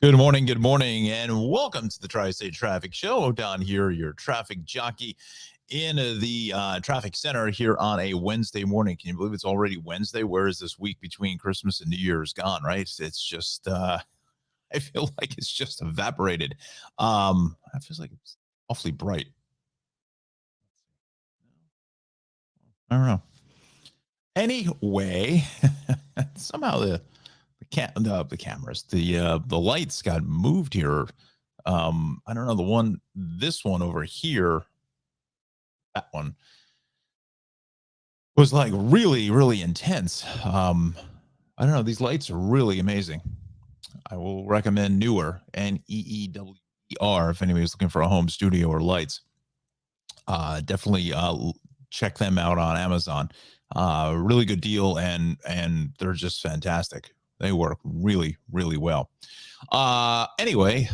good morning, and welcome to the Tri-State Traffic Show. Don here, your traffic jockey in the traffic center here on a Wednesday morning. Can you believe it's already Wednesday? Where is this week between Christmas and New Year's gone, right? It's just, I feel like it's just evaporated. It feels like it's awfully bright. I don't know. Anyway, somehow the cameras, the lights got moved here. I don't know, this one over here, that one was like really, really intense. I don't know, these lights are really amazing. I will recommend Neewer, Neewer, if anybody's looking for a home studio or lights. Definitely check them out on Amazon. Really good deal, and they're just fantastic. They work really, really well. Anyway,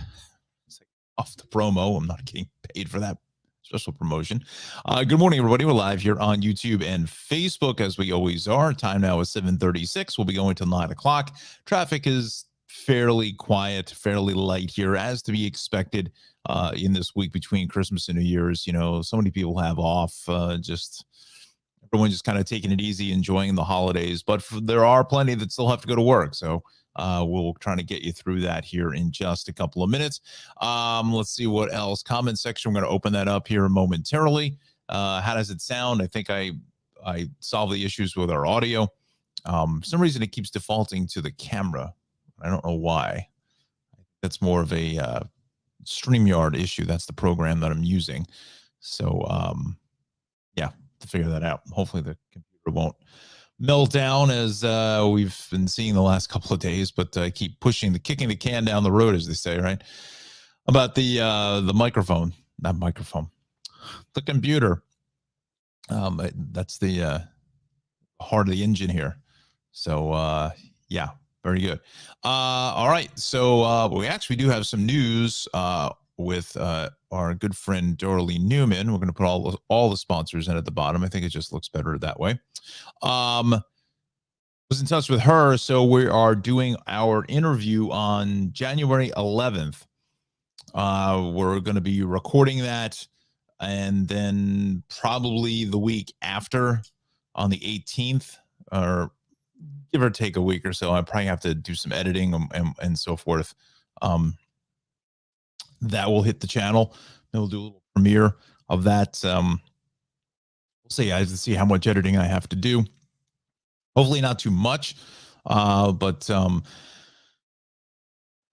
it's like off the promo. I'm not getting paid for that special promotion. Good morning, everybody. We're live here on YouTube and Facebook, as we always are. Time now is 7:36. We'll be going till 9 o'clock. Traffic is fairly quiet, fairly light here, as to be expected in this week between Christmas and New Year's. You know, so many people have off, everyone just kind of taking it easy, enjoying the holidays, but there are plenty that still have to go to work. So we'll try to get you through that here in just a couple of minutes. Let's see what else. Comment section. We're going to open that up here momentarily. How does it sound? I think I solved the issues with our audio. For some reason, it keeps defaulting to the camera. I don't know why. That's more of a StreamYard issue. That's the program that I'm using. So, yeah, to figure that out. Hopefully the computer won't melt down as we've been seeing the last couple of days, but keep kicking the can down the road, as they say, right? About the microphone, not microphone, the computer. That's the heart of the engine here. So, yeah. Very good. All right. So we actually do have some news with our good friend Dorley Newman. We're going to put all the sponsors in at the bottom. I think it just looks better that way. Was in touch with her. So we are doing our interview on January 11th. We're going to be recording that, and then probably the week after on the 18th, or give or take a week or so. I probably have to do some editing and so forth. That will hit the channel. Then we'll do a little premiere of that. We'll see. I have to see how much editing I have to do. Hopefully not too much, but then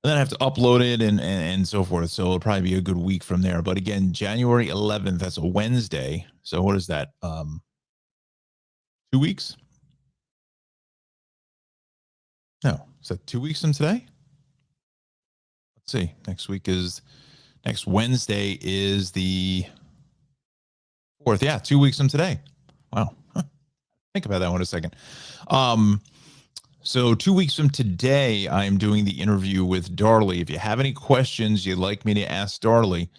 I have to upload it and so forth. So it'll probably be a good week from there. But again, January 11th, that's a Wednesday. So what is that? 2 weeks? No, is that 2 weeks from today? Let's see. Next Wednesday is the 4th. Yeah, 2 weeks from today. Wow. Think about that one a second. So 2 weeks from today, I'm doing the interview with Darley. If you have any questions you'd like me to ask Darley,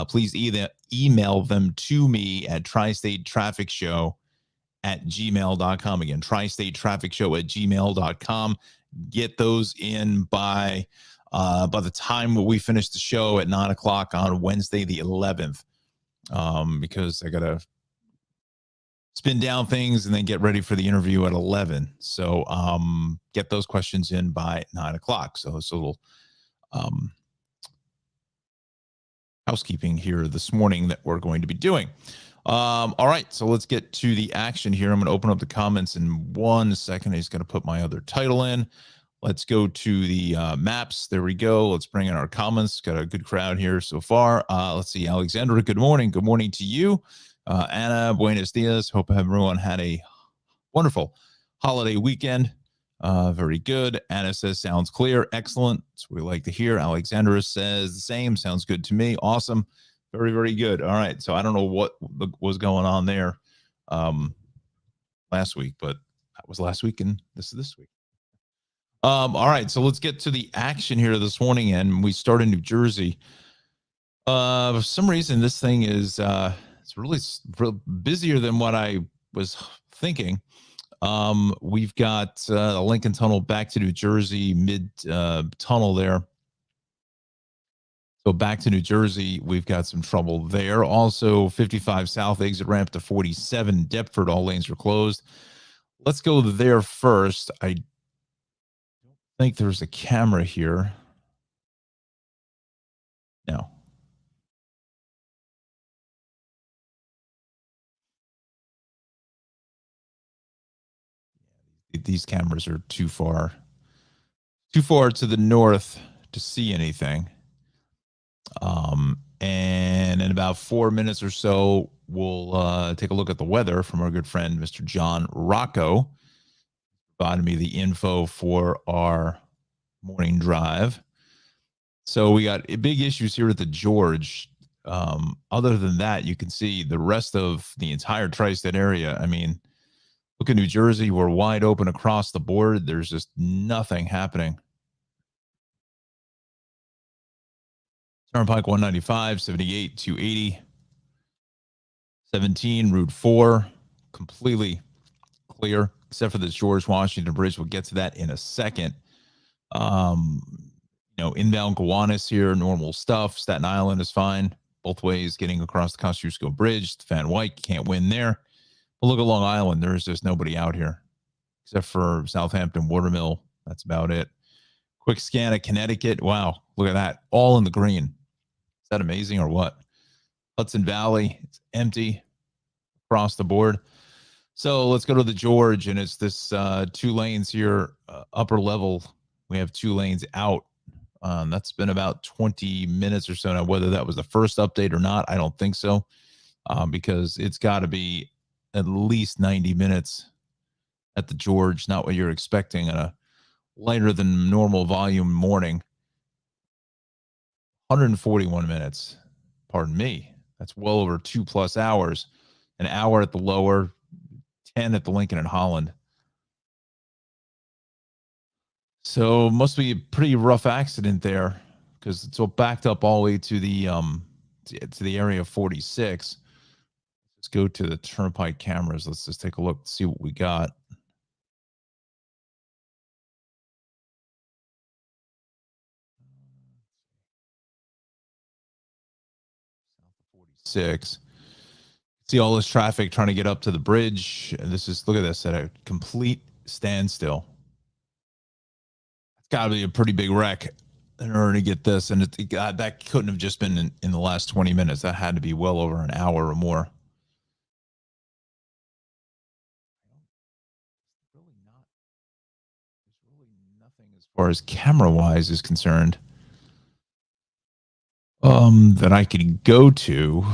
please either email them to me at tristatetrafficshow@gmail.com. Again, tristatetrafficshow@gmail.com. Get those in by the time we finish the show at 9 o'clock on Wednesday, the 11th, because I got to spin down things and then get ready for the interview at 11. So get those questions in by 9 o'clock. So it's a little housekeeping here this morning that we're going to be doing. All right, so let's get to the action here. I'm going to open up the comments in 1 second. I just got to put my other title in. Let's go to the maps. There we go. Let's bring in our comments. Got a good crowd here so far. Let's see. Alexandra, good morning. Good morning to you. Anna, buenos dias. Hope everyone had a wonderful holiday weekend. Very good. Anna says, sounds clear. Excellent. That's what we like to hear. Alexandra says the same. Sounds good to me. Awesome. Very, very good. All right. So I don't know what was going on there last week, but that was last week and this is this week. All right. So let's get to the action here this morning. And we start in New Jersey. For some reason, this thing is it's really busier than what I was thinking. We've got the Lincoln Tunnel back to New Jersey, mid tunnel there. So back to New Jersey, we've got some trouble there. Also, 55 South exit ramp to 47 Deptford, all lanes are closed. Let's go there first. I think there's a camera here. No. These cameras are too far to the north to see anything. And in about 4 minutes or so, we'll take a look at the weather from our good friend, Mr. Jon Rocco. Provided me the info for our morning drive. So we got big issues here at the George. Other than that, you can see the rest of the entire tri-state area. I mean, look at New Jersey. We're wide open across the board. There's just nothing happening. Turnpike 195, 78, 280, 17, Route 4, completely clear, except for the George Washington Bridge. We'll get to that in a second. Inbound Gowanus here, normal stuff. Staten Island is fine. Both ways getting across the Kosciuszko Bridge. Van Wyck can't win there. But look at Long Island. There's just nobody out here except for Southampton, Watermill. That's about it. Quick scan of Connecticut. Wow, look at that. All in the green. Is that amazing or what? Hudson Valley, it's empty across the board. So let's go to the George, and it's this 2 lanes here, upper level. We have 2 lanes out. That's been about 20 minutes or so now. Whether that was the first update or not, I don't think so, because it's got to be at least 90 minutes at the George, not what you're expecting on a lighter than normal volume morning. 141 minutes. Pardon me. That's well over 2+ hours. An hour at the lower, 10 at the Lincoln and Holland. So must be a pretty rough accident there because it's all backed up all the way to the area of 46. Let's go to the turnpike cameras. Let's just take a look, see what we got. South of 46. See all this traffic trying to get up to the bridge. And this is, look at this, at a complete standstill. It's got to be a pretty big wreck in order to get this. And that couldn't have just been in the last 20 minutes. That had to be well over an hour or more. Really not. There's really nothing as far as camera wise is concerned that I could go to. I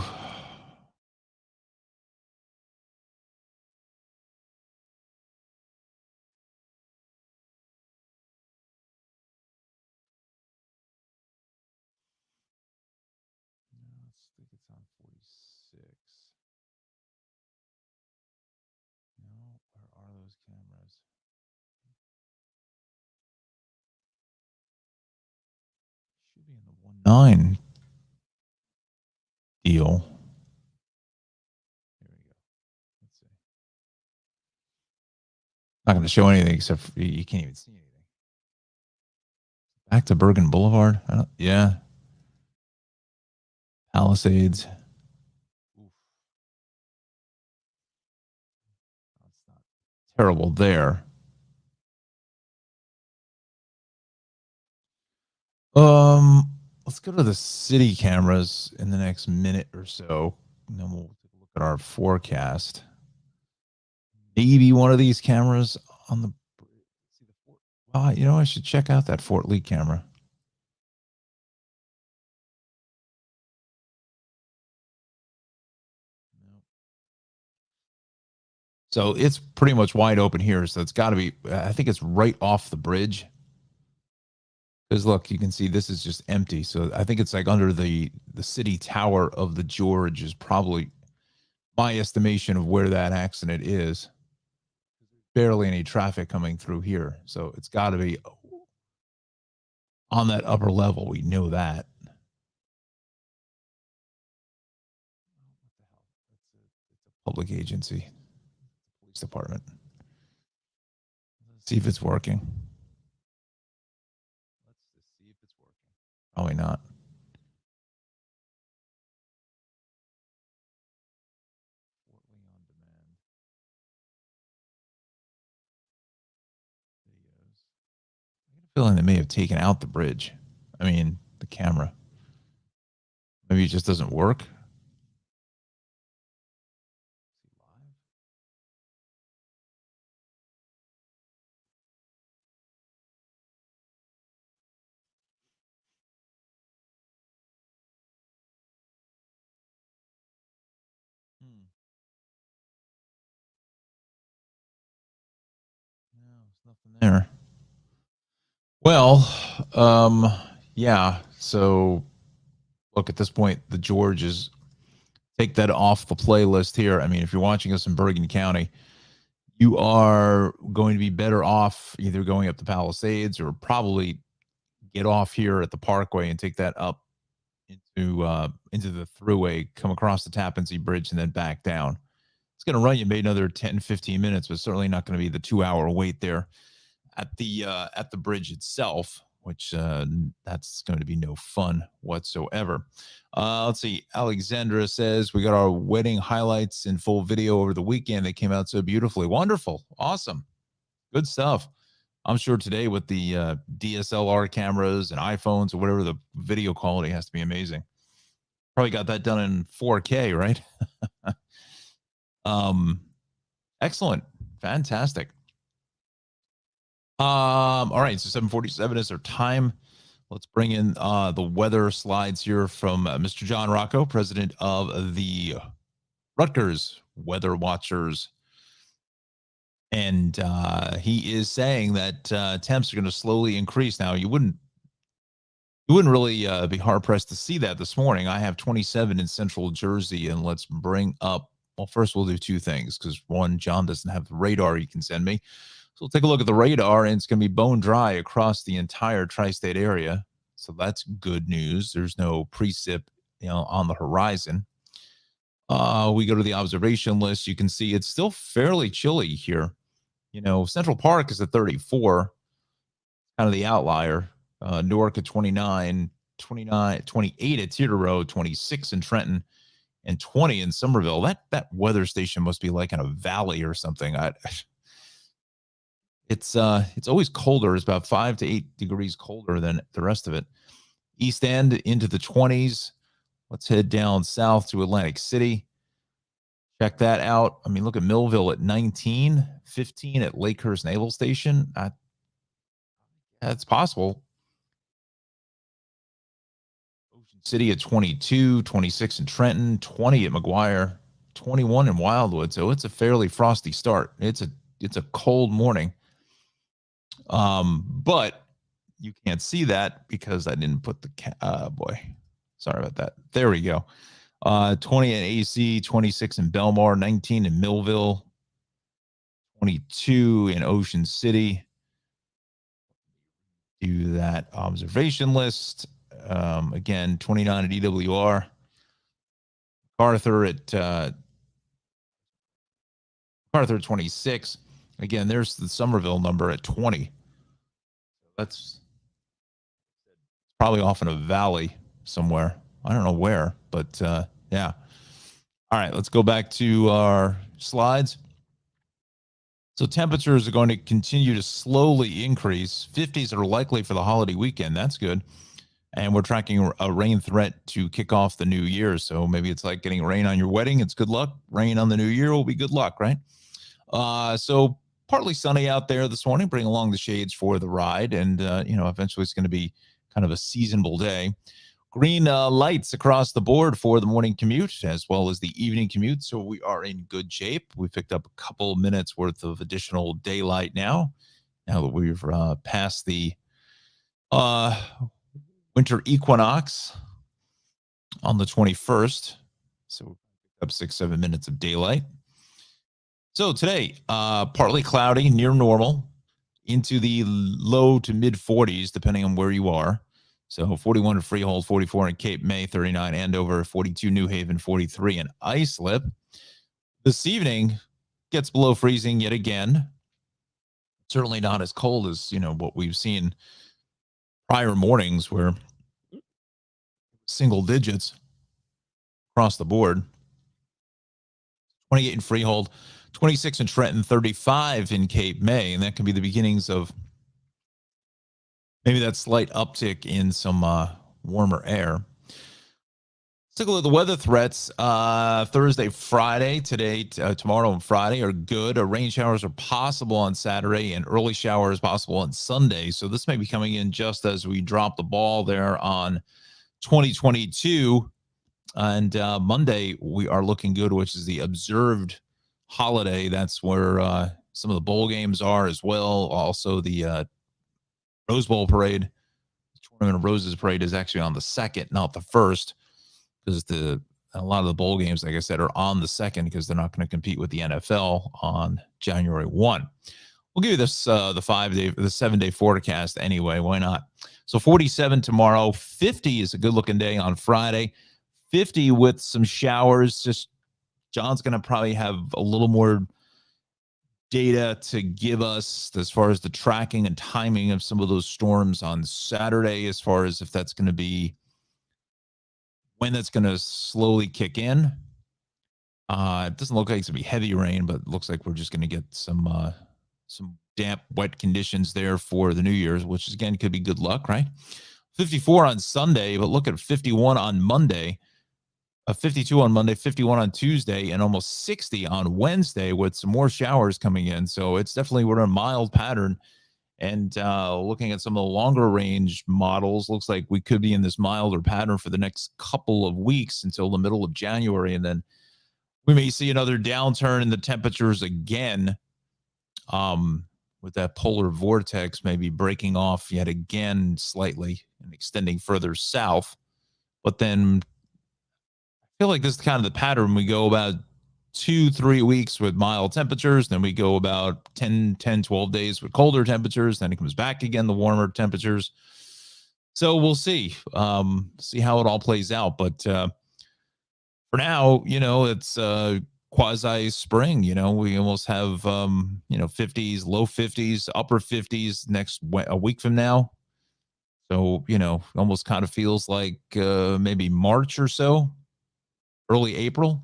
think it's on 46. No, where are those cameras? Should be in the 1.9 deal. Here we go. Let's see. Not going to show anything except for, you can't even see anything. Back to Bergen Boulevard. Yeah. Palisades. Oof. That's not terrible there. Let's go to the city cameras in the next minute or so, and then we'll take a look at our forecast. Maybe one of these cameras on the. I should check out that Fort Lee camera. So it's pretty much wide open here. So it's got to be. I think it's right off the bridge. Because look, you can see this is just empty. So I think it's like under the city tower of the George is probably my estimation of where that accident is. Barely any traffic coming through here. So it's got to be on that upper level. We know that. It's a public agency, police department. Let's see if it's working. Let's just see if it's working. Probably not. Feeling they may have taken out the bridge. I mean, the camera. Maybe it just doesn't work. Hmm. No, there's nothing there. Well, yeah. So look, at this point, the George is take that off the playlist here. I mean, if you're watching us in Bergen County, you are going to be better off either going up the Palisades or probably get off here at the Parkway and take that up into the thruway, come across the Tappan Zee Bridge, and then back down. It's going to run you maybe another 10, 15 minutes, but certainly not going to be the 2 hour wait there at the bridge itself, which that's going to be no fun whatsoever. Let's see. Alexandra says we got our wedding highlights in full video over the weekend. They came out so beautifully. Wonderful. Awesome. Good stuff. I'm sure today with the DSLR cameras and iPhones or whatever, the video quality has to be amazing. Probably got that done in 4K, right? um, excellent. Fantastic. All right, so 7:47 is our time. Let's bring in the weather slides here from Mr. Jon Rocco, president of the Rutgers Weather Watchers. And he is saying that temps are going to slowly increase. Now, you wouldn't really be hard pressed to see that this morning. I have 27 in central Jersey, and let's bring up. Well, first we'll do two things because one, John doesn't have the radar he can send me. So we'll take a look at the radar, and it's going to be bone dry across the entire tri-state area. So that's good news. There's no precip, on the horizon. We go to the observation list. You can see it's still fairly chilly here. Central Park is at 34, kind of the outlier. Newark at 29, 29, 28 at Cedar Road, 26 in Trenton, and 20 in Somerville. That weather station must be like in a valley or something. It's always colder. It's about 5 to 8 degrees colder than the rest of it. East End into the 20s. Let's head down south to Atlantic City. Check that out. I mean, look at Millville at 19, 15 at Lakehurst Naval Station. That's possible. Ocean City at 22, 26 in Trenton, 20 at McGuire, 21 in Wildwood. So it's a fairly frosty start. It's a cold morning. But you can't see that because I didn't put the boy. Sorry about that. There we go. 20 in AC, 26 in Belmar, 19 in Millville, 22 in Ocean City. Do that observation list. Again, 29 at EWR. Arthur 26. Again, there's the Somerville number at 20. That's probably off in a valley somewhere. I don't know where, but yeah. All right, let's go back to our slides. So temperatures are going to continue to slowly increase. 50s are likely for the holiday weekend. That's good. And we're tracking a rain threat to kick off the new year. So maybe it's like getting rain on your wedding. It's good luck. Rain on the new year will be good luck, right? So partly sunny out there this morning. Bring along the shades for the ride. And, eventually it's going to be kind of a seasonable day. Green lights across the board for the morning commute as well as the evening commute. So we are in good shape. We picked up a couple minutes worth of additional daylight now that we've passed the winter equinox on the 21st. So we picked up 6-7 minutes of daylight. So today, partly cloudy, near normal, into the low to mid 40s, depending on where you are. So 41 in Freehold, 44 in Cape May, 39 Andover, 42 New Haven, 43 in Islip. This evening gets below freezing yet again. Certainly not as cold as, what we've seen prior mornings where single digits across the board. 28 in Freehold, 26 in Trenton, 35 in Cape May, and that can be the beginnings of maybe that slight uptick in some warmer air. Let's take a look at the weather threats. Thursday, Friday, today, tomorrow, and Friday are good. Rain showers are possible on Saturday, and early showers possible on Sunday. So this may be coming in just as we drop the ball there on 2022. And Monday, we are looking good, which is the observed holiday. That's where some of the bowl games are as well. Also, the Rose Bowl parade, Tournament of Roses parade is actually on the second, not the first, because a lot of the bowl games, like I said, are on the second because they're not going to compete with the NFL on January 1. We'll give you this the 7-day forecast anyway. Why not? So 47 tomorrow, 50 is a good looking day on Friday, 50 with some showers. Just John's going to probably have a little more data to give us as far as the tracking and timing of some of those storms on Saturday, as far as if that's going to be when that's going to slowly kick in. It doesn't look like it's going to be heavy rain, but it looks like we're just going to get some damp, wet conditions there for the New Year's, which again could be good luck, right? 54 on Sunday, but look at 51 on Monday, 52 on Monday, 51 on Tuesday, and almost 60 on Wednesday with some more showers coming in. So it's definitely we're in a mild pattern. And looking at some of the longer range models, looks like we could be in this milder pattern for the next couple of weeks until the middle of January. And then we may see another downturn in the temperatures again, with that polar vortex maybe breaking off yet again slightly and extending further south. But then I feel like this is kind of the pattern. We go about 2-3 weeks with mild temperatures, then we go about 12 days with colder temperatures, then it comes back again, the warmer temperatures. So we'll see how it all plays out. But for now, it's quasi spring. We almost have 50s, low 50s, upper 50s a week from now. So almost kind of feels like maybe March or so, early April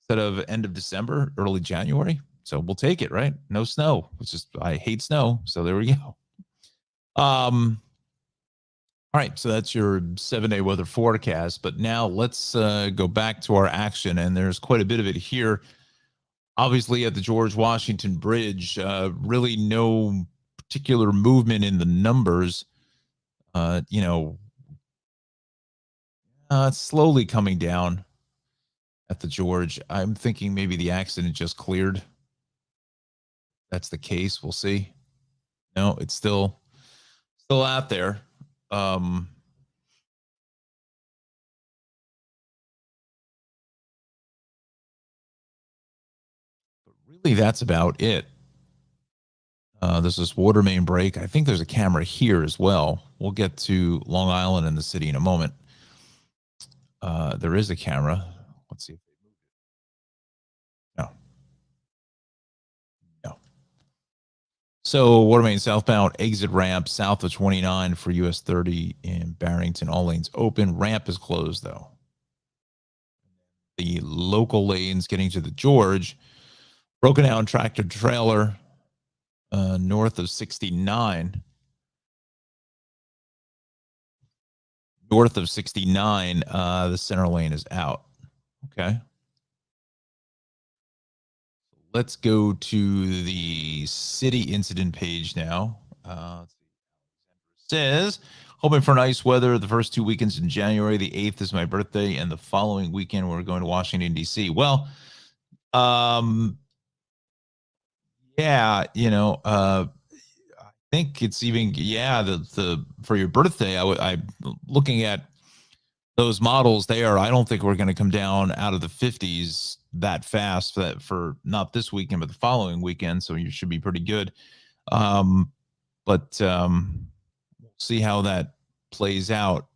instead of end of December, early January. So we'll take it, right? No snow, which is I hate snow. So there we go. All right, so that's your 7-day weather forecast. But now let's go back to our action, and there's quite a bit of it here. Obviously, at the George Washington Bridge, really no particular movement in the numbers. It's slowly coming down at the George. I'm thinking maybe the accident just cleared. That's the case. We'll see. No, it's still out there. But really, that's about it. There's this water main break. I think there's a camera here as well. We'll get to Long Island and the city in a moment. There is a camera. Let's see if they moved it. No. No. So water main southbound exit ramp south of 29 for US 30 in Barrington. All lanes open. Ramp is closed though. The local lanes getting to the George, broken down tractor trailer north of 69. North of 69, the center lane is out. Okay. Let's go to the city incident page now. Says, hoping for nice weather the first 2 weekends in January. The 8th is my birthday, and the following weekend we're going to Washington, D.C. Well, yeah, I think it's even, the for your birthday, I'm looking at those models there. I don't think we're going to come down out of the 50s that fast for not this weekend, but the following weekend. So you should be pretty good. But we'll see how that plays out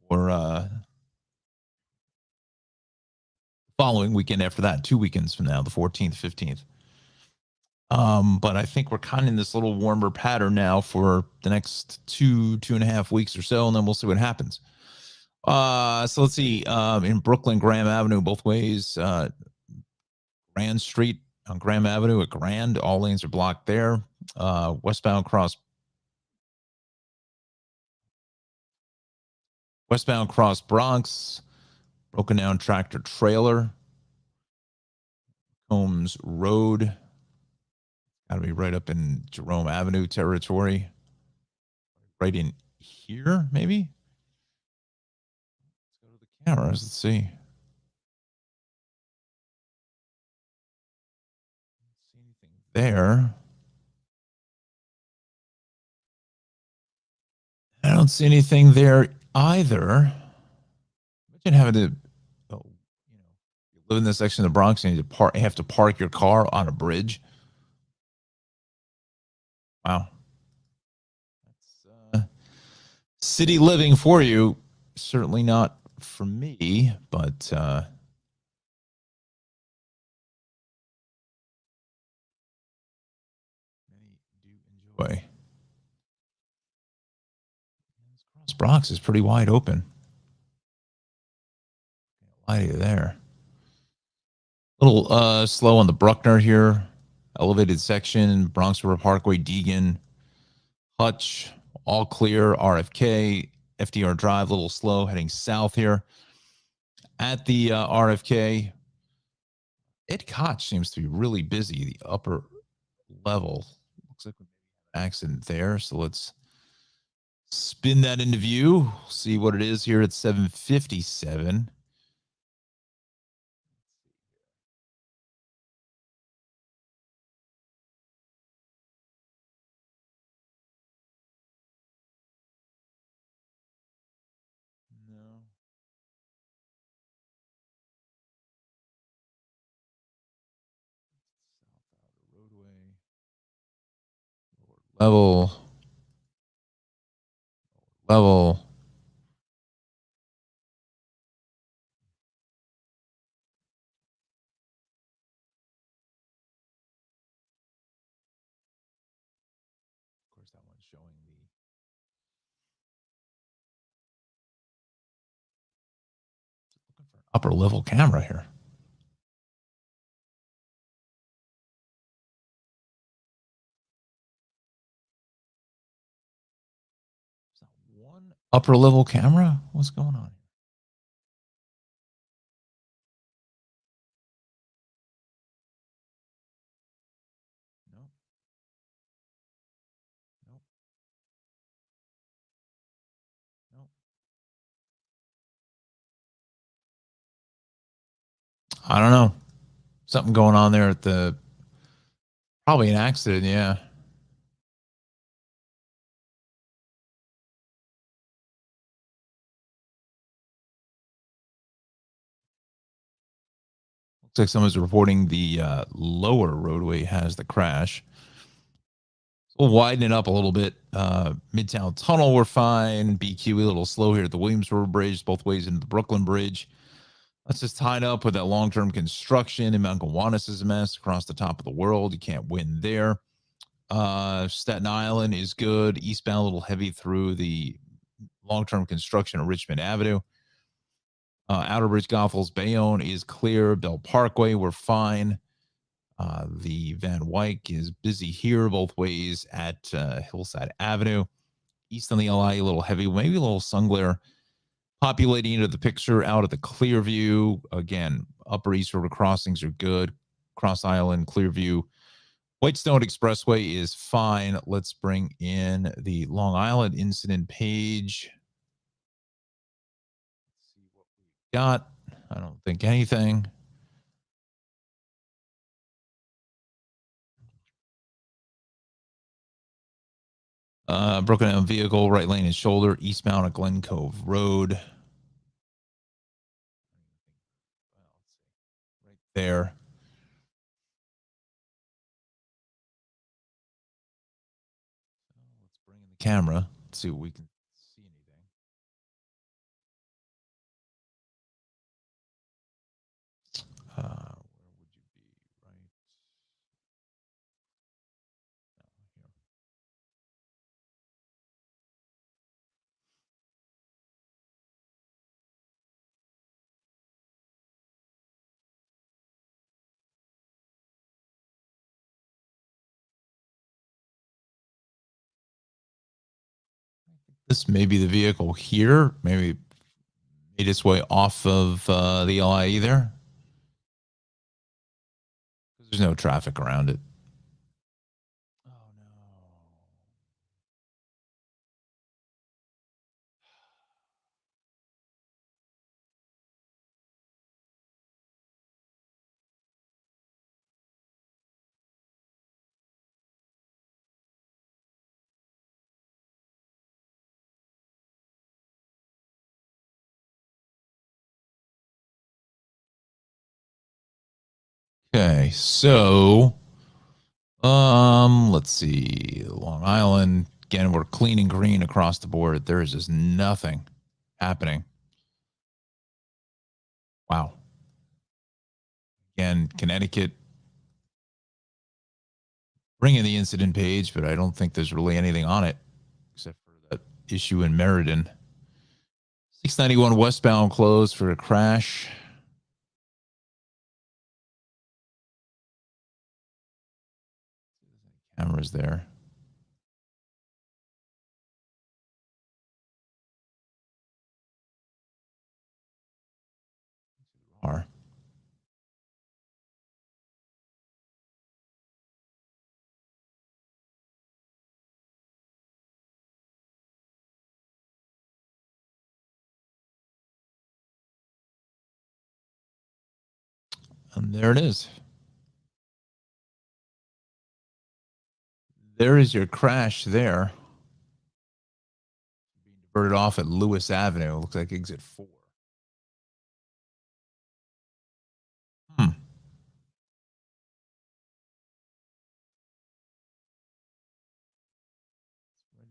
for following weekend after that, 2 weekends from now, the 14th, 15th. But I think we're kind of in this little warmer pattern now for the next 2.5 weeks or so, and then we'll see what happens. So let's see. In Brooklyn, Graham Avenue, both ways. Grand Street on Graham Avenue at Grand, all lanes are blocked there. Westbound cross Westbound cross Bronx, broken down tractor trailer, Combs Road. Got to be right up in Jerome Avenue territory. Right in here, maybe? Let's go to the cameras. Let's see. See anything there? I don't see anything there either. Imagine having to, you live in this section of the Bronx and you have to park your car on a bridge. Wow. That's city living for you. Certainly not for me, but many do enjoy. Cross Bronx is pretty wide open. Lie to you there. A little slow on the Bruckner here. Elevated section, Bronx River Parkway, Deegan, Hutch, all clear. RFK, FDR Drive, a little slow heading south here. At the RFK, Ed Koch seems to be really busy. The upper level looks like an accident there. So let's spin that into view. See what it is here at 7:57. No. South Outer Roadway. Lower level. Of course, that one's showing the looking for an upper level camera here. Is that one upper level camera? What's going on? Nope. Nope. Nope. I don't know. Something going on there at the probably an accident. Yeah. Looks like someone's reporting the lower roadway has the crash. We'll widen it up a little bit. Midtown Tunnel, we're fine. BQ, a little slow here at the Williamsburg Bridge, both ways into the Brooklyn Bridge. That's just tied up with that long-term construction. In Mount Gowanus is a mess across the top of the world. You can't win there. Staten Island is good. Eastbound, a little heavy through the long-term construction of Richmond Avenue. Outer Bridge, Goethals, Bayonne is clear. Bell Parkway, we're fine. The Van Wyck is busy here both ways at Hillside Avenue. East on the LI, a little heavy, maybe a little sun glare populating into the picture out of the Clearview. Again, Upper East River crossings are good. Cross Island, Clearview. Whitestone Expressway is fine. Let's bring in the Long Island incident page. Let's see what we got. I don't think anything. Broken down vehicle, right lane and shoulder, eastbound at Glen Cove Road. Right there. Let's bring in the camera. Let's see what we can see anything. Where would you be? Right. Here. This may be the vehicle here. Maybe Made its way off of the LIE there. There's no traffic around it. Oh no. Okay, so let's see. Long Island. Again, we're clean and green across the board. There is just nothing happening. Wow. Again, Connecticut, bring in the incident page, but I don't think there's really anything on it except for that issue in Meriden. 691 westbound closed for a crash. Cameras there. Are. And there it is. There is your crash there. Being diverted off at Lewis Avenue. Looks like exit 4. Hmm. Right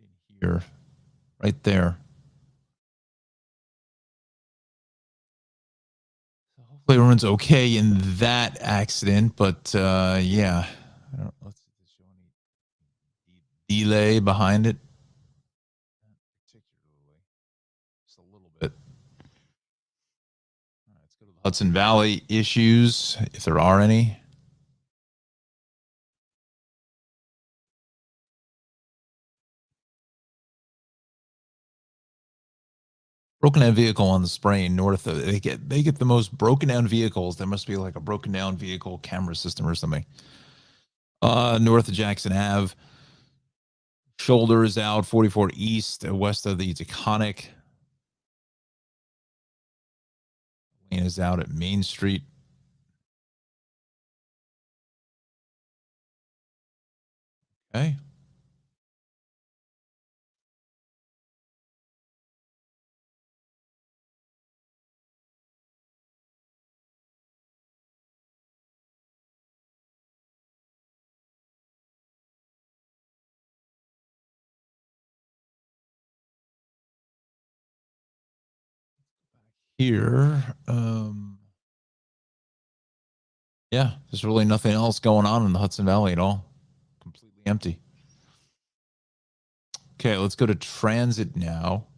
in here. Right there. Hopefully everyone's okay in that accident, but yeah. I don't, let's see if there's any delay behind it. Particularly. Just a little bit. All right, let's go to the Hudson Valley issues, if there are any. Broken down vehicle on the Sprain north of they get the most broken down vehicles. There must be like a broken down vehicle camera system or something. North of Jackson Ave. Shoulder is out 44 east, west of the Taconic. Lane is out at Main Street. Okay. Here, yeah, there's really nothing else going on in the Hudson Valley at all. Completely empty. Okay, let's go to transit now.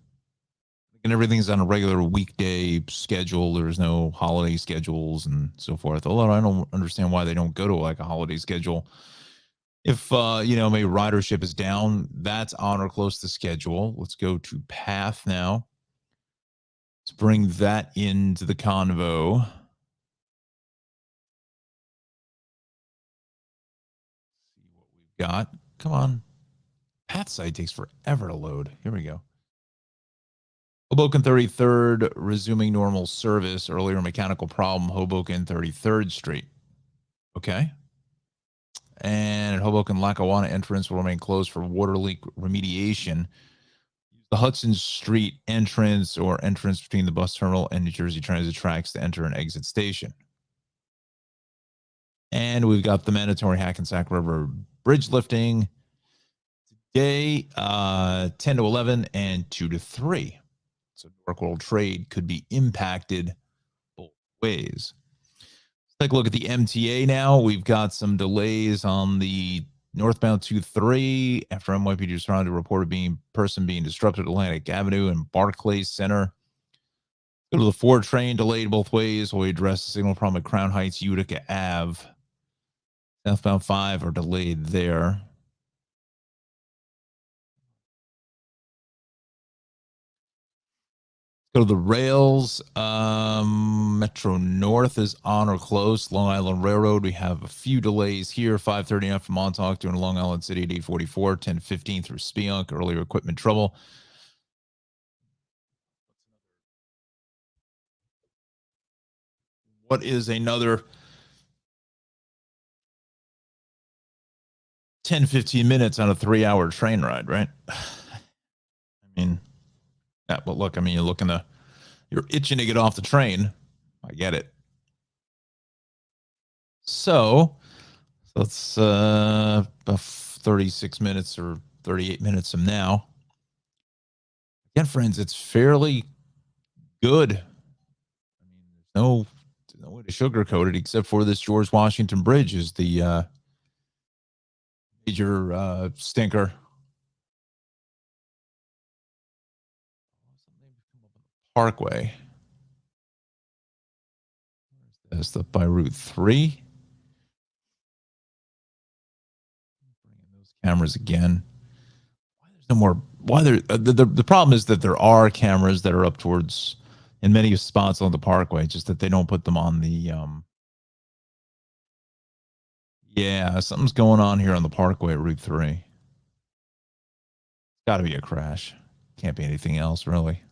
And everything's on a regular weekday schedule. There's no holiday schedules and so forth. Although I don't understand why they don't go to like a holiday schedule. If maybe ridership is down, that's on or close to schedule. Let's go to path now. Let's bring that into the convo. See what we've got. Come on. Path site takes forever to load. Here we go. Hoboken 33rd resuming normal service. Earlier mechanical problem. Hoboken 33rd Street. Okay. And Hoboken Lackawanna entrance will remain closed for water leak remediation. The Hudson Street entrance or entrance between the bus terminal and New Jersey Transit tracks to enter and exit station. And we've got the mandatory Hackensack River bridge lifting today, 10 to 11 and 2 to 3. So Newark World Trade could be impacted both ways. Let's take a look at the MTA now. We've got some delays on the northbound 23 after NYPD responded to a report of person being disrupted at Atlantic Avenue and Barclays Center. Go to the 4 train delayed both ways while we address the signal problem at Crown Heights, Utica Ave. Southbound 5 are delayed there. Go to the rails. Metro North is on or close. Long Island Railroad, we have a few delays here. 5:39 from Montauk doing Long Island City at 8:44. 10:15 through Spionk. Earlier equipment trouble. What is another 10, 15 minutes on a 3-hour train ride, right? I mean, yeah, but look, I mean, you're itching to get off the train. I get it. So let's 36 minutes or 38 minutes from now. Again, friends, it's fairly good. I mean, there's no way to sugarcoat it except for this George Washington Bridge is the major stinker. Parkway. That's the by Route 3. Those cameras again. Why there's no more? Why there? The problem is that there are cameras that are up towards in many spots on the Parkway, just that they don't put them on the. Yeah, something's going on here on the Parkway at Route 3. It's got to be a crash. Can't be anything else, really.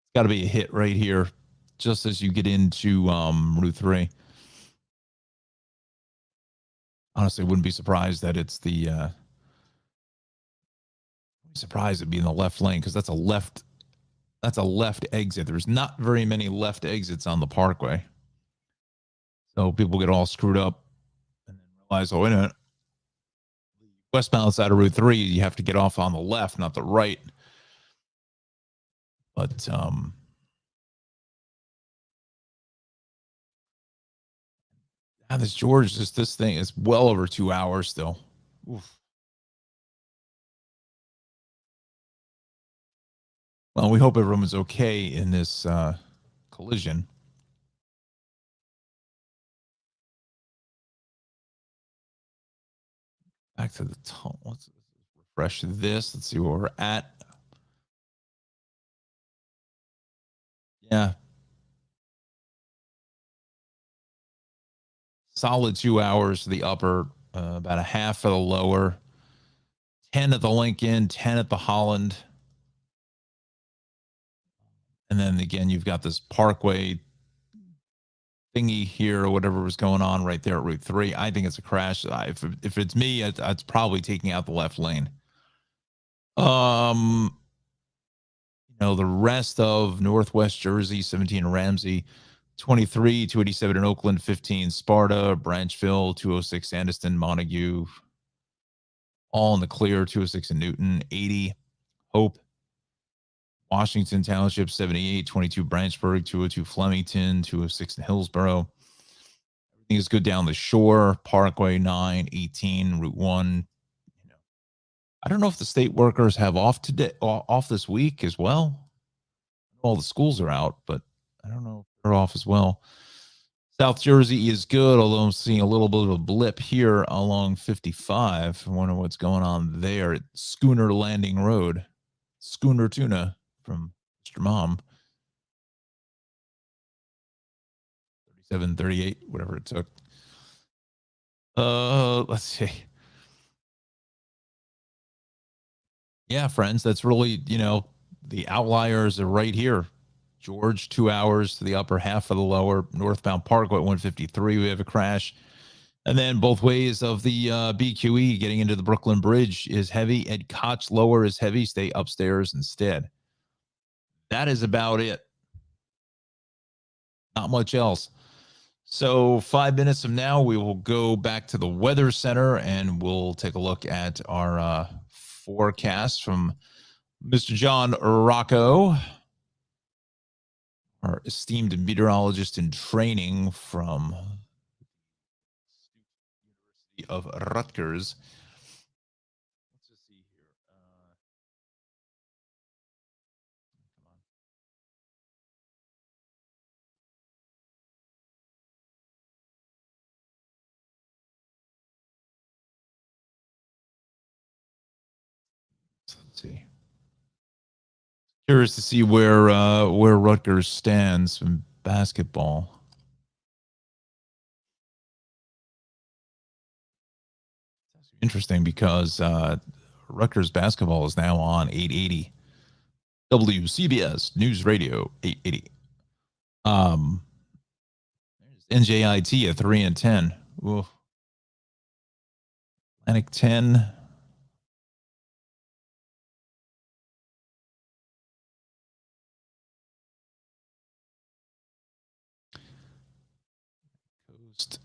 It's got to be a hit right here, just as you get into Route 3. Honestly, wouldn't be surprised that it's the. Surprised it'd be in the left lane because that's a left. That's a left exit. There's not very many left exits on the Parkway, so people get all screwed up and then realize, oh wait a minute, westbound side of Route 3, you have to get off on the left, not the right. But this George, this thing is well over 2 hours still. Oof. Well, we hope everyone's okay in this collision. Back to the tunnel. Let's refresh this. Let's see where we're at. Yeah. Solid 2 hours to the upper, about a half for the lower. 10 at the Lincoln, 10 at the Holland. And then again, you've got this Parkway thingy here or whatever was going on right there at Route 3. I think it's a crash. If it's me, it's probably taking out the left lane. The rest of Northwest Jersey, 17 Ramsey, 23, 287 in Oakland, 15 Sparta, Branchville, 206 Sandiston, Montague, all in the clear, 206 in Newton, 80 Hope, Washington Township, 78, 22 Branchburg, 202 Flemington, 206 in Hillsborough. Everything is good down the shore. Parkway 9, 18, Route 1. I don't know if the state workers have off today, off this week as well. All the schools are out, but I don't know if they're off as well. South Jersey is good, although I'm seeing a little bit of a blip here along 55. I wonder what's going on there at Schooner Landing Road. Schooner Tuna from Mr. Mom. 37, 38, whatever it took. Let's see. Yeah, friends, that's really, the outliers are right here. George, 2 hours to the upper half of the lower. Northbound Parkway at 153, we have a crash. And then both ways of the BQE getting into the Brooklyn Bridge is heavy. Ed Koch lower is heavy. Stay upstairs instead. That is about it. Not much else. So 5 minutes from now, we will go back to the Weather Center and we'll take a look at our forecast from Mr. Jon Rocco, our esteemed meteorologist in training from University of Rutgers. Let's just see here. Let's see. Curious to see where Rutgers stands in basketball. Interesting because Rutgers basketball is now on 880 WCBS News Radio 880. NJIT at 3-10. Oof. Atlantic 10. Coast.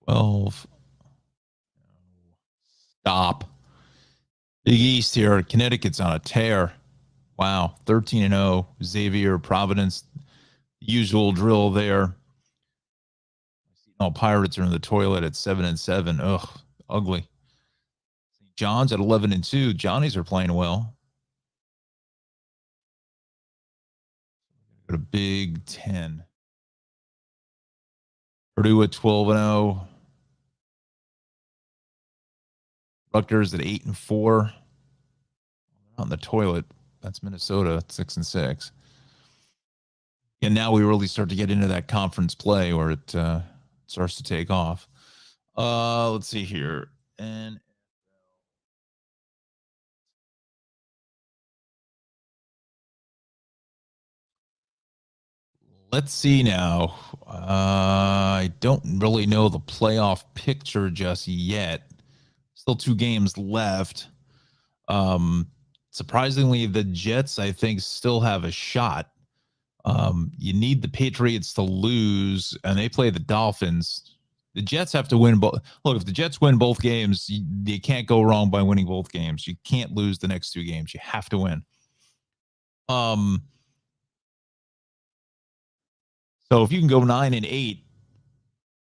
12. Stop. Big East here. Connecticut's on a tear. Wow. 13-0. Xavier, Providence. Usual drill there. Oh, Pirates are in the toilet at 7-7. Ugh, ugly. St. John's at 11-2. Johnnies are playing well. Got a Big Ten. Purdue at 12-0. Rutgers at 8-4. On the toilet. That's Minnesota at 6-6. And now we really start to get into that conference play where it starts to take off. Let's see here. And let's see now. I don't really know the playoff picture just yet. Still 2 games left. Surprisingly, the Jets, I think, still have a shot. You need the Patriots to lose, and they play the Dolphins. The Jets have to win both. Look, if the Jets win both games, you can't go wrong by winning both games. You can't lose the next 2 games. You have to win. So if you can go 9-8,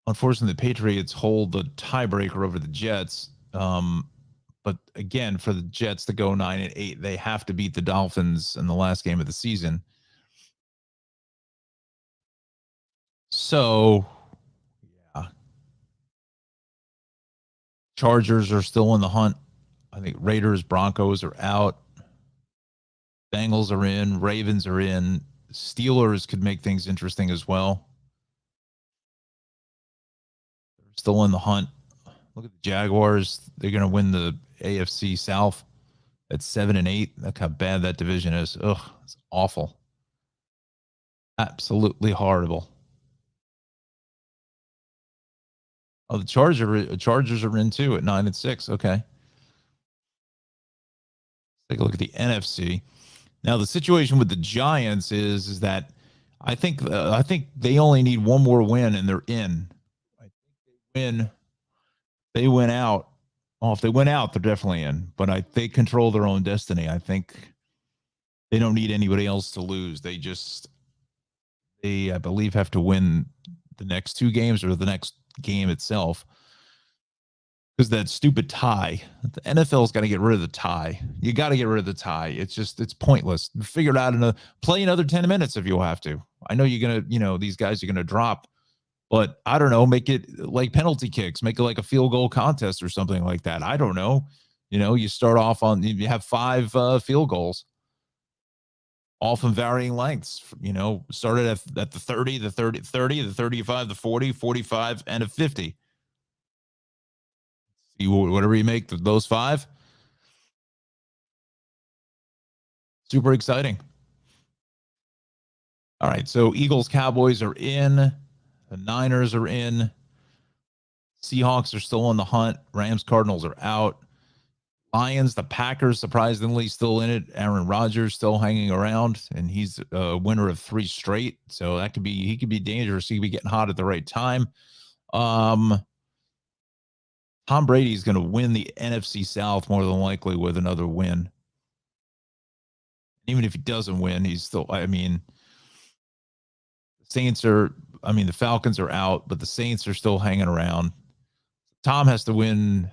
unfortunately, the Patriots hold the tiebreaker over the Jets. But again, for the Jets to go 9-8, they have to beat the Dolphins in the last game of the season. So, yeah. Chargers are still in the hunt. I think Raiders, Broncos are out. Bengals are in. Ravens are in. Steelers could make things interesting as well. They're still in the hunt. Look at the Jaguars. They're going to win the AFC South at 7-8. Look how bad that division is. Ugh, it's awful. Absolutely horrible. Oh, the Chargers are in too at 9-6. Okay. Take a look at the NFC. Now the situation with the Giants is that I think they only need one more win and they're in. I think they win out. Well, if they win out, they're definitely in. But they control their own destiny. I think they don't need anybody else to lose. They I believe, have to win the next 2 games or the next game itself. Because that stupid tie, the NFL's got to get rid of the tie. You got to get rid of the tie. It's pointless. Figure it out play another 10 minutes if you have to. I know you're going to, these guys are going to drop, but I don't know, make it like penalty kicks, make it like a field goal contest or something like that. I don't know. You start off you have 5 field goals, all from varying lengths, started at the 30, the 30, the 35, the 40, 45, and a 50. Whatever you make those 5. Super exciting. All right, so Eagles, Cowboys are in. The Niners are in. Seahawks are still on the hunt. Rams, Cardinals are out. Lions, the Packers, surprisingly, still in it. Aaron Rodgers still hanging around, and he's a winner of 3 straight. So he could be dangerous. He could be getting hot at the right time. Tom Brady is going to win the NFC South more than likely with another win. Even if he doesn't win, he's still, the Falcons are out, but the Saints are still hanging around. Tom has to win.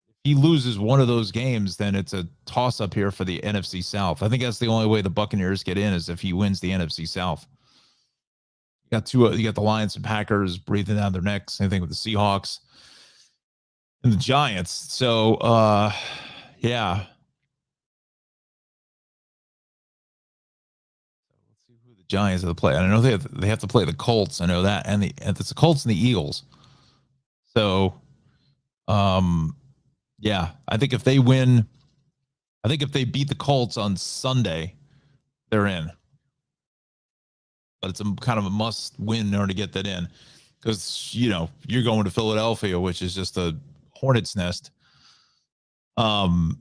If he loses one of those games, then it's a toss-up here for the NFC South. I think that's the only way the Buccaneers get in is if he wins the NFC South. You got the Lions and Packers breathing down their necks. Same thing with the Seahawks. and the Giants. So, yeah. Let's see who the Giants have to play. I know they have to play the Colts. I know that, and it's the Colts and the Eagles. So, um, yeah, I think if they win, I think if they beat the Colts on Sunday, they're in. But it's a kind of a must win in order to get that in, because you're going to Philadelphia, which is just a hornet's nest. And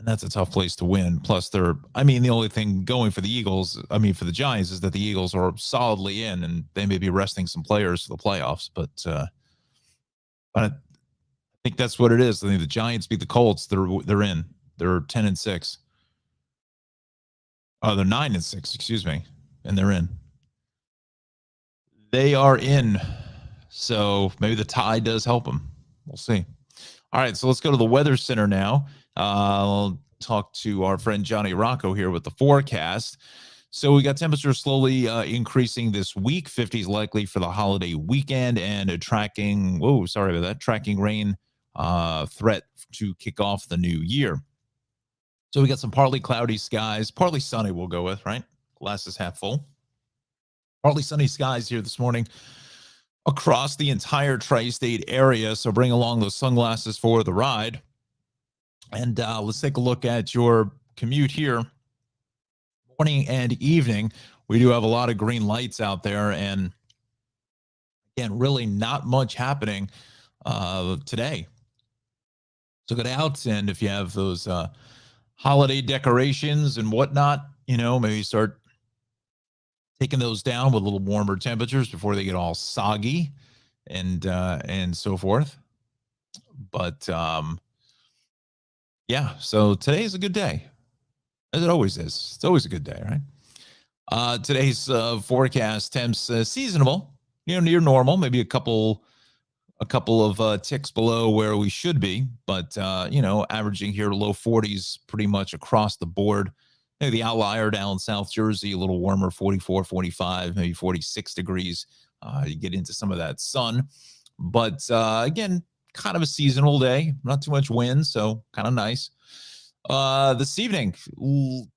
that's a tough place to win. Plus, the only thing going for the Eagles, for the Giants, is that the Eagles are solidly in, and they may be resting some players for the playoffs. But I think that's what it is. I think the Giants beat the Colts. They're in. They're 10-6. Oh, they're 9-6. Excuse me, and they're in. They are in. So maybe the tie does help them. We'll see. All right, so let's go to the Weather Center now. I'll talk to our friend Jon Rocco here with the forecast. So we got temperatures slowly increasing this week. 50s likely for the holiday weekend, and tracking rain threat to kick off the new year. So we got some partly cloudy skies, partly sunny we'll go with, right? Glass is half full. Partly sunny skies here this morning across the entire tri-state area. So bring along those sunglasses for the ride. And let's take a look at your commute here. Morning and evening, we do have a lot of green lights out there. And again, really not much happening today. So get out, and if you have those holiday decorations and whatnot, maybe start taking those down with a little warmer temperatures before they get all soggy and so forth. But yeah, so today is a good day, as it always is. It's always a good day, right? Today's forecast temps seasonable, near normal, maybe a couple of ticks below where we should be, but averaging here low 40s pretty much across the board. Maybe the outlier down in South Jersey, a little warmer, 44, 45, maybe 46 degrees. You get into some of that sun. But again, kind of a seasonal day, not too much wind, so kind of nice. This evening,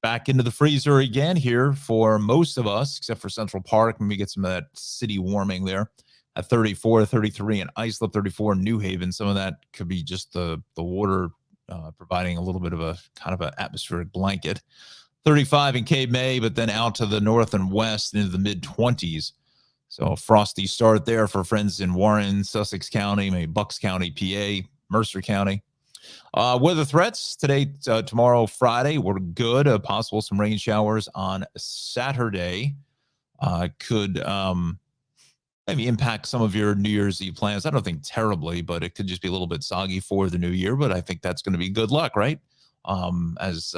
back into the freezer again here for most of us, except for Central Park, and we get some of that city warming there at 34, 33 in Islip, 34 in New Haven. Some of that could be just the water providing a little bit of a kind of an atmospheric blanket. 35 in Cape May, but then out to the north and west into the mid-20s. So a frosty start there for friends in Warren, Sussex County, maybe Bucks County, PA, Mercer County. Weather threats today, tomorrow, Friday, we're good. Possible some rain showers on Saturday. Could maybe impact some of your New Year's Eve plans. I don't think terribly, but it could just be a little bit soggy for the new year. But I think that's going to be good luck, right? As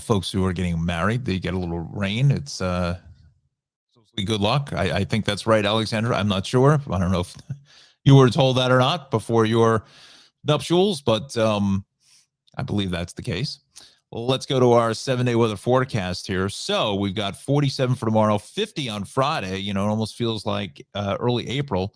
folks who are getting married, they get a little rain. It's good luck. I think that's right, Alexander. I'm not sure. I don't know if you were told that or not before your nuptials, but I believe that's the case. Well, let's go to our 7-day weather forecast here. So we've got 47 for tomorrow, 50 on Friday. It almost feels like early April.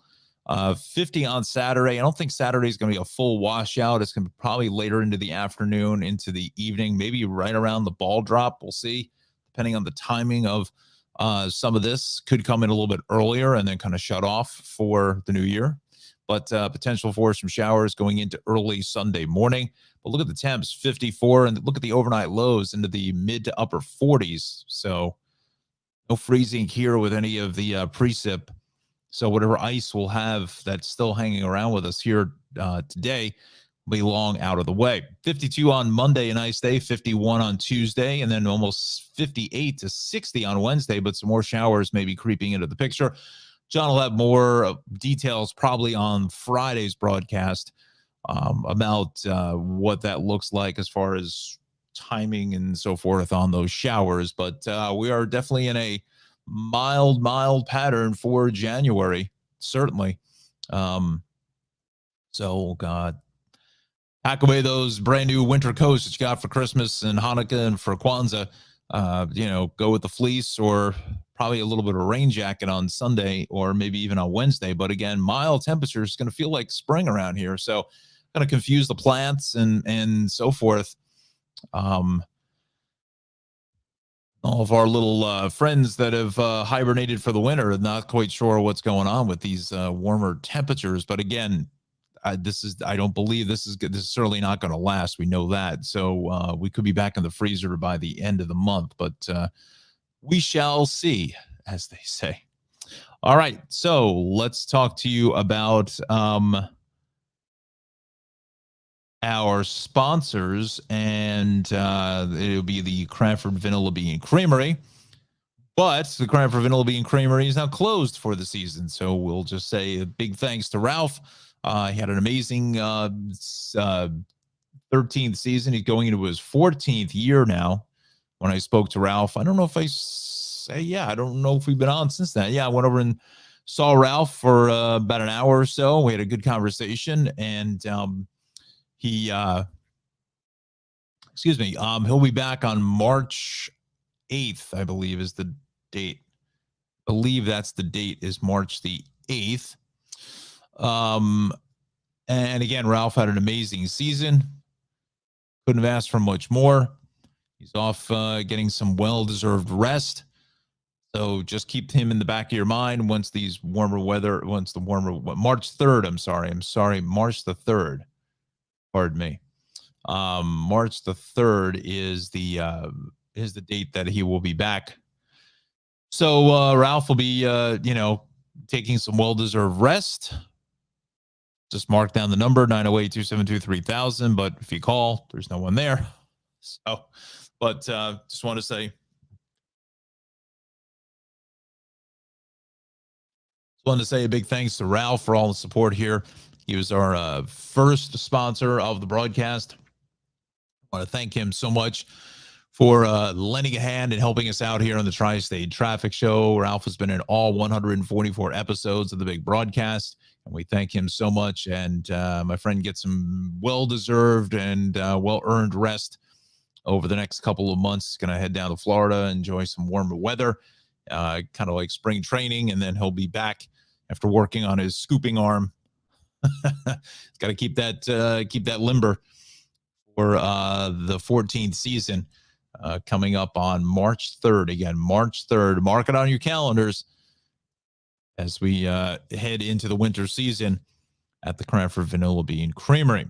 50 on Saturday. I don't think Saturday is going to be a full washout. It's going to be probably later into the afternoon, into the evening, maybe right around the ball drop. We'll see, depending on the timing of some of this. Could come in a little bit earlier and then kind of shut off for the new year. But potential for some showers going into early Sunday morning. But look at the temps, 54, and look at the overnight lows into the mid to upper 40s. So no freezing here with any of the precip. So whatever ice we'll have that's still hanging around with us here today will be long out of the way. 52 on Monday, a nice day, 51 on Tuesday, and then almost 58 to 60 on Wednesday, but some more showers maybe creeping into the picture. John will have more details probably on Friday's broadcast about what that looks like as far as timing and so forth on those showers. But we are definitely in a mild pattern for January, certainly. So God, pack away those brand new winter coats that you got for Christmas and Hanukkah and for Kwanzaa. Go with the fleece or probably a little bit of a rain jacket on Sunday or maybe even on Wednesday. But again, mild temperatures going to feel like spring around here. So going to confuse the plants and so forth. All of our little friends that have hibernated for the winter, not quite sure what's going on with these warmer temperatures. But again, I don't believe this is good. This is certainly not going to last. We know that. So we could be back in the freezer by the end of the month, but we shall see, as they say. All right. So let's talk to you about our sponsors, and it'll be the Cranford Vanilla Bean Creamery. But the Cranford Vanilla Bean Creamery is now closed for the season. So we'll just say a big thanks to Ralph. He had an amazing 13th season. He's going into his 14th year now. When I spoke to Ralph, I don't know if I don't know if we've been on since then. Yeah, I went over and saw Ralph for about an hour or so. We had a good conversation, and he'll be back on March 8th, I believe is the date. I believe that's the date, is March the 8th. And again, Ralph had an amazing season. Couldn't have asked for much more. He's off getting some well-deserved rest. So just keep him in the back of your mind once March 3rd, March the 3rd. Pardon me. March the 3rd is the date that he will be back. So Ralph will be taking some well-deserved rest. Just mark down the number 908-272-3000, but if you call, there's no one there. So, but just want to say a big thanks to Ralph for all the support here. He was our first sponsor of the broadcast. I want to thank him so much for lending a hand and helping us out here on the Tri-State Traffic Show. Ralph has been in all 144 episodes of the big broadcast, and we thank him so much. And my friend gets some well-deserved and well-earned rest over the next couple of months. He's going to head down to Florida, enjoy some warmer weather, kind of like spring training, and then he'll be back after working on his scooping arm. He's got to keep that limber for the 14th season coming up on March 3rd. Again, March 3rd. Mark it on your calendars as we head into the winter season at the Cranford Vanilla Bean Creamery.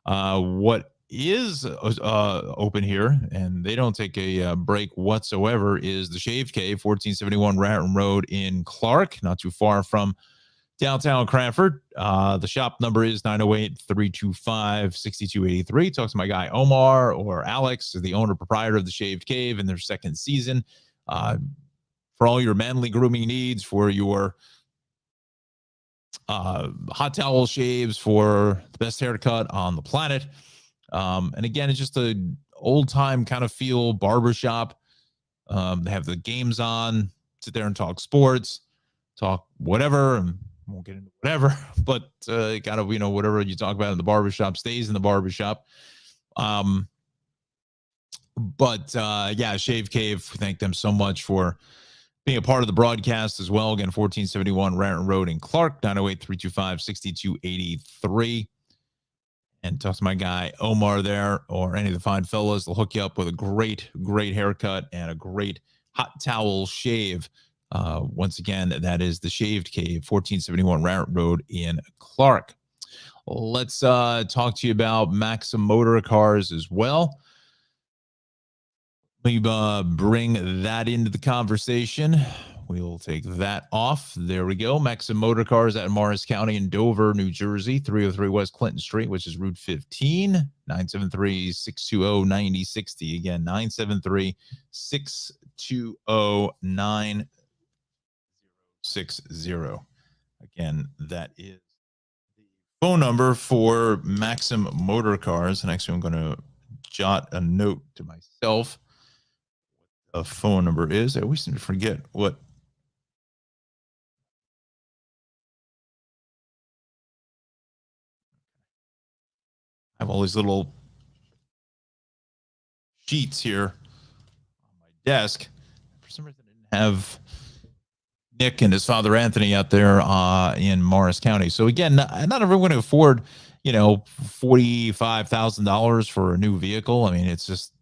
What is open here, and they don't take a break whatsoever, is the Shave Cave, 1471 Ratton Road in Clark, not too far from downtown Cranford. The shop number is 908-325-6283. Talk to my guy Omar or Alex, the owner proprietor of the Shaved Cave, in their second season. For all your manly grooming needs, for your hot towel shaves, for the best haircut on the planet. And again, it's just a old time kind of feel barbershop. They have the games on, sit there and talk sports, talk whatever, and won't get into whatever, but kind of, whatever you talk about in the barbershop stays in the barbershop. Shave Cave, thank them so much for being a part of the broadcast as well. Again, 1471 Ratton Road in Clark, 908-325-6283. And talk to my guy Omar there, or any of the fine fellas. They'll hook you up with a great haircut and a great hot towel shave. Once again, that is the Shaved Cave, 1471 Ratton Road in Clark. Let's talk to you about Maxim Motor Cars as well. We bring that into the conversation. We'll take that off. There we go. Maxim Motor Cars at Morris County in Dover, New Jersey, 303 West Clinton Street, which is Route 15, 973-620-9060. Again, 973-620-9060. Again, that is the phone number for Maxim Motor Cars. And actually, I'm going to jot a note to myself. A phone number is. I always seem to forget what. I have all these little sheets here on my desk. For some reason, I didn't have Nick and his father Anthony out there in Morris County. So again, not everyone can afford, $45,000 for a new vehicle. I mean, it's just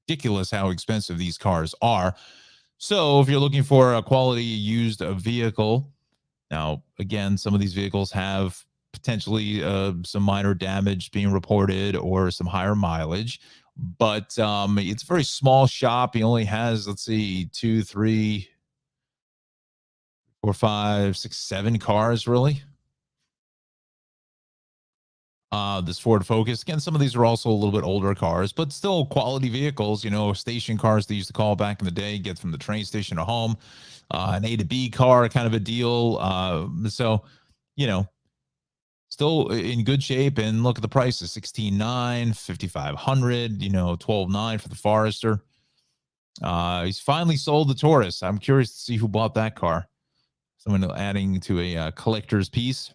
ridiculous how expensive these cars are. So if you're looking for a quality used vehicle, now again, some of these vehicles have potentially some minor damage being reported or some higher mileage, but it's a very small shop. He only has, let's see, two, three, four, five, six, seven cars really. This Ford Focus. Again, some of these are also a little bit older cars, but still quality vehicles, station cars they used to call back in the day, get from the train station to home, an A to B car kind of a deal. So, you know, still in good shape. And look at the prices: 16.9, 5,500, 12.9 for the Forester. He's finally sold the Taurus. I'm curious to see who bought that car. Someone adding to a collector's piece.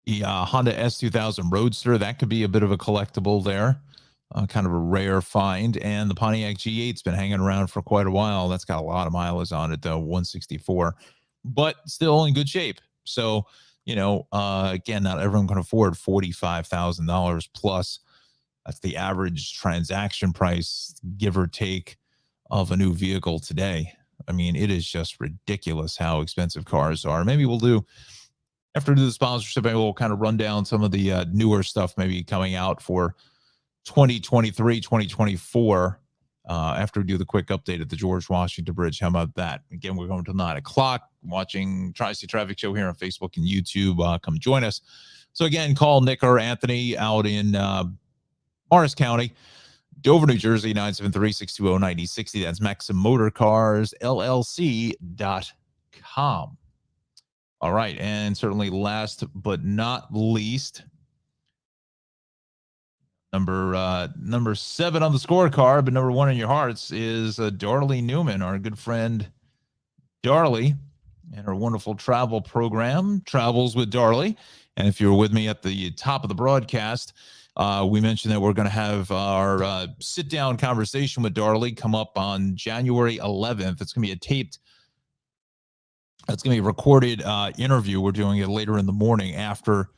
The Honda S2000 Roadster, that could be a bit of a collectible there. Kind of a rare find. And the Pontiac G8's been hanging around for quite a while. That's got a lot of mileage on it, though, 164, but still in good shape. So, again, not everyone can afford $45,000 plus. That's the average transaction price, give or take, of a new vehicle today. I mean, it is just ridiculous how expensive cars are. Maybe we'll do, after we do the sponsorship, maybe we'll kind of run down some of the newer stuff maybe coming out for 2023, 2024, after we do the quick update at the George Washington Bridge. How about that? Again, we're going to 9 o'clock, watching Tri-State Traffic Show here on Facebook and YouTube. Come join us. So again, call Nick or Anthony out in Morris County, Dover, New Jersey, 973-620-9060. That's MaximMotorCarsLLC.com. All right, and certainly last but not least, number 7 on the scorecard, but number 1 in your hearts is Darley Newman, our good friend Darley, and her wonderful travel program, Travels with Darley. And if you were with me at the top of the broadcast, we mentioned that we're going to have our sit-down conversation with Darley come up on January 11th. It's going to be a taped, it's going to be a recorded interview. We're doing it later in the morning after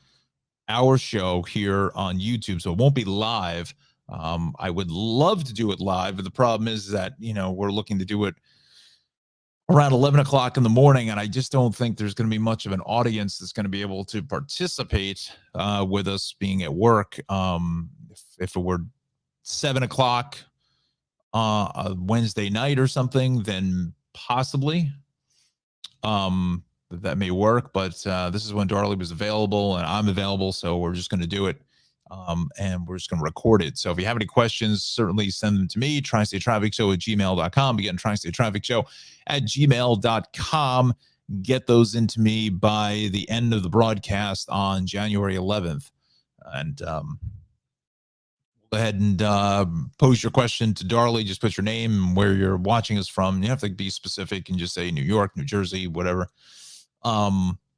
our show here on YouTube, so it won't be live. I would love to do it live, but the problem is that, we're looking to do it around 11 o'clock in the morning, and I just don't think there's going to be much of an audience that's going to be able to participate with us being at work. If it were 7 o'clock a Wednesday night or something, then possibly that may work. But this is when Darley was available and I'm available, so we're just going to do it. And we're just going to record it. So if you have any questions, certainly send them to me, tristatetrafficshow@gmail.com. Again, tristatetrafficshow@gmail.com. Get those into me by the end of the broadcast on January 11th. And go ahead and pose your question to Darley. Just put your name and where you're watching us from. You have to be specific and just say New York, New Jersey, whatever.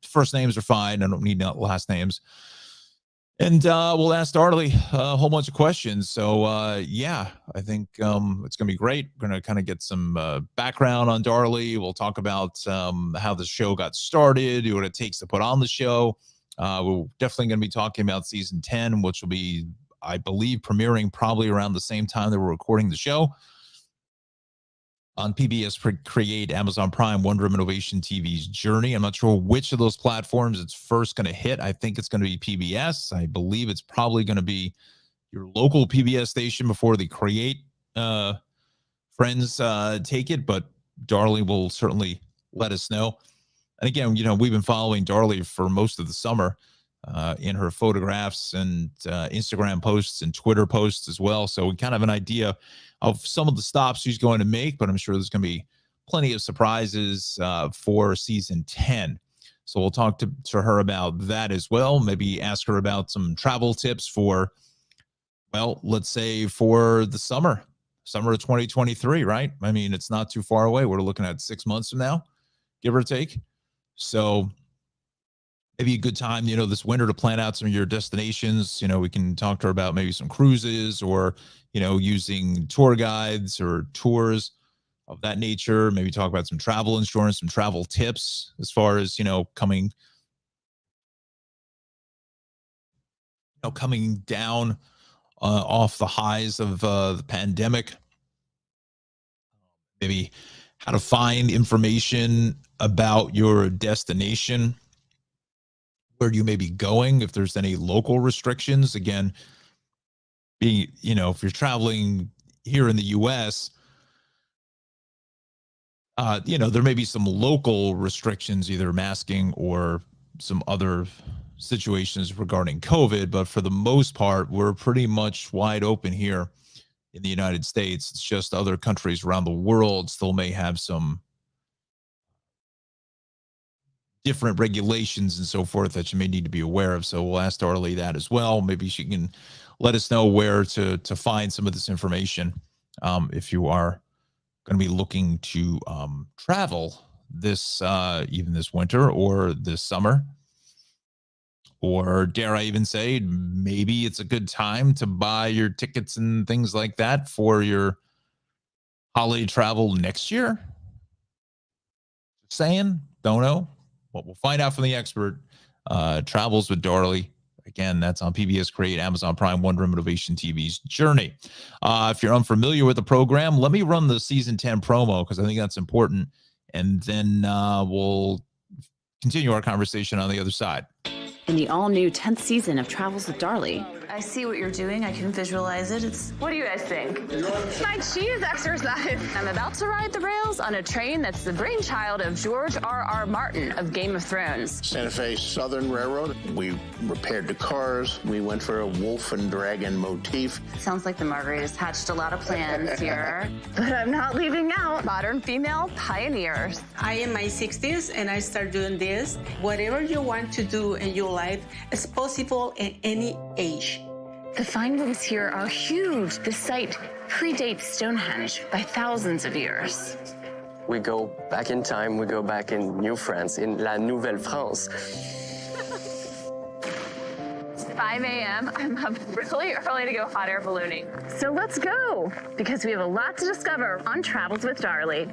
First names are fine. I don't need last names. And we'll ask Darley a whole bunch of questions. So, yeah, I think it's going to be great. We're going to kind of get some background on Darley. We'll talk about how the show got started, what it takes to put on the show. We're definitely going to be talking about season 10, which will be, I believe, premiering probably around the same time that we're recording the show on PBS Create, Amazon Prime, Wonder Innovation TV's Journey. I'm not sure which of those platforms it's first going to hit. I think it's going to be PBS. I believe it's probably going to be your local PBS station before the Create friends take it, but Darley will certainly let us know. And again, we've been following Darley for most of the summer in her photographs and Instagram posts and Twitter posts as well. So we kind of have an idea of some of the stops she's going to make, but I'm sure there's going to be plenty of surprises for season 10. So we'll talk to her about that as well. Maybe ask her about some travel tips for, well, let's say for the summer of 2023, right? I mean, it's not too far away. We're looking at 6 months from now, give or take. So maybe a good time, this winter to plan out some of your destinations. We can talk to her about maybe some cruises or, using tour guides or tours of that nature. Maybe talk about some travel insurance, some travel tips as far as, coming down off the highs of the pandemic. Maybe how to find information about your destination, where you may be going, if there's any local restrictions. Again, if you're traveling here in the US, there may be some local restrictions, either masking or some other situations regarding COVID, but for the most part, we're pretty much wide open here in the United States. It's just other countries around the world still may have some different regulations and so forth that you may need to be aware of. So we'll ask Darley that as well. Maybe she can let us know where to find some of this information if you are going to be looking to travel this even this winter or this summer. Or dare I even say, maybe it's a good time to buy your tickets and things like that for your holiday travel next year. Saying, don't know. But we'll find out from the expert. Travels with Darley. Again, that's on PBS Create, Amazon Prime, Wonder Motivation TV's Journey. If you're unfamiliar with the program, let me run the season 10 promo because I think that's important. And then we'll continue our conversation on the other side. In the all-new 10th season of Travels with Darley. I see what you're doing. I can visualize it. What do you guys think? My cheese exercise. I'm about to ride the rails on a train that's the brainchild of George R.R. Martin of Game of Thrones. Santa Fe Southern Railroad. We repaired the cars. We went for a wolf and dragon motif. Sounds like the Margaritas hatched a lot of plans here. But I'm not leaving out modern female pioneers. I am in my 60s and I start doing this. Whatever you want to do in your life is possible at any age. The findings here are huge. The site predates Stonehenge by thousands of years. We go back in time. We go back in New France, in La Nouvelle France. It's 5 a.m. I'm up really early to go hot air ballooning. So let's go, because we have a lot to discover on Travels with Darley.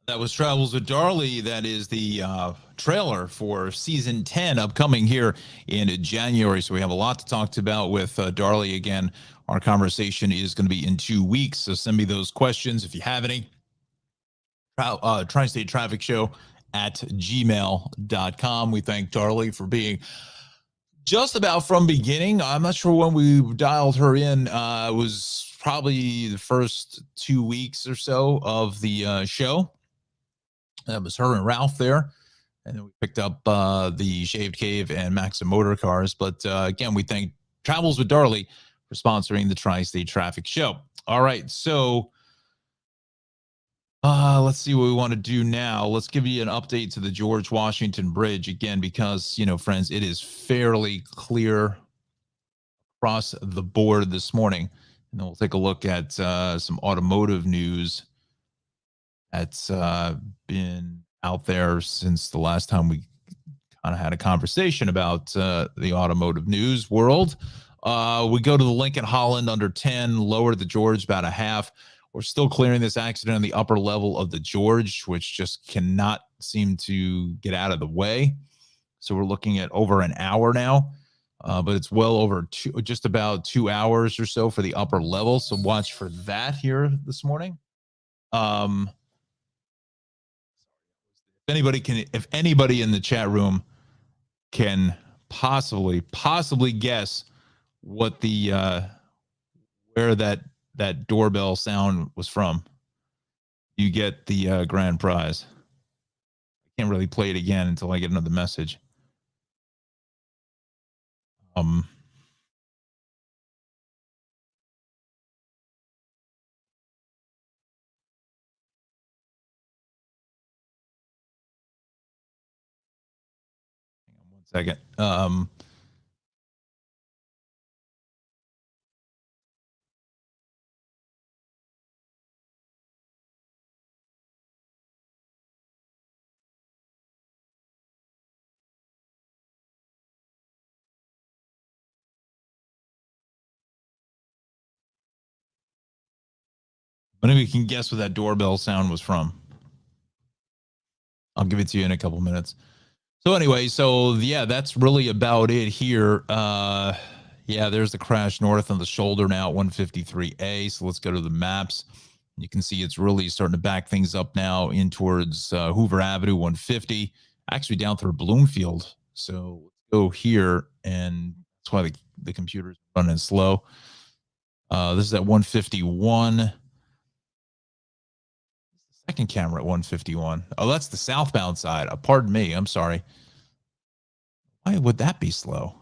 That was Travels with Darley. That is the trailer for season 10 upcoming here in January. So we have a lot to talk about with Darley. Again, our conversation is going to be in 2 weeks. So send me those questions if you have any. Tri-State Traffic Show at gmail.com. We thank Darley for being just about from beginning. I'm not sure when we dialed her in. It was probably the first 2 weeks or so of the show. That was her and Ralph there. And then we picked up the Shaved Cave and Maxim Motor Cars. But again, we thank Travels with Darley for sponsoring the Tri-State Traffic Show. All right, so let's see what we want to do now. Let's give you an update to the George Washington Bridge again, because, friends, it is fairly clear across the board this morning. And then we'll take a look at some automotive news that's been out there since the last time we kind of had a conversation about the automotive news world. We go to the Lincoln Holland under 10, lower the George about a half. We're still clearing this accident on the upper level of the George, which just cannot seem to get out of the way. So we're looking at over an hour now, but it's well over just about 2 hours or so for the upper level. So watch for that here this morning. If anybody in the chat room can possibly guess what the where that doorbell sound was from, you get the grand prize. I can't really play it again until I get another message. Hang on 1 second. Maybe you can guess what that doorbell sound was from. I'll give it to you in a couple minutes. So anyway, so yeah, that's really about it here. Yeah, there's the crash north on the shoulder now at 153A. So let's go to the maps. You can see it's really starting to back things up now in towards Hoover Avenue, 150, actually down through Bloomfield. So let's go here, and that's why the computer's running slow. This is at 151. Second camera at 151. Oh, that's the southbound side. Pardon me. I'm sorry. Why would that be slow?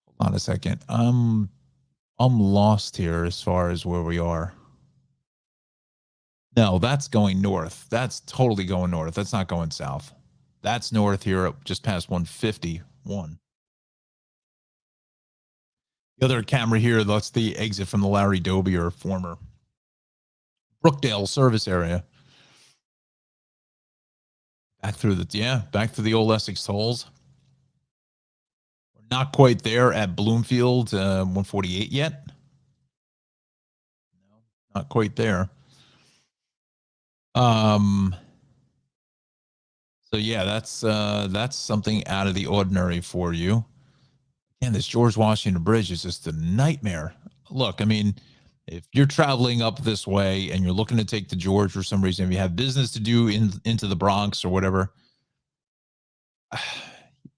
Hold on a second. I'm lost here as far as where we are. No, that's going north. That's totally going north. That's not going south. That's north here, just past 151. The other camera here, that's the exit from the Larry Doby or former Brookdale service area. Back through the old Essex tolls. We're not quite there at Bloomfield, 148 yet. No, not quite there. So yeah, that's something out of the ordinary for you. And this George Washington Bridge is just a nightmare. Look, I mean, if you're traveling up this way and you're looking to take the George for some reason, if you have business to do into the Bronx or whatever,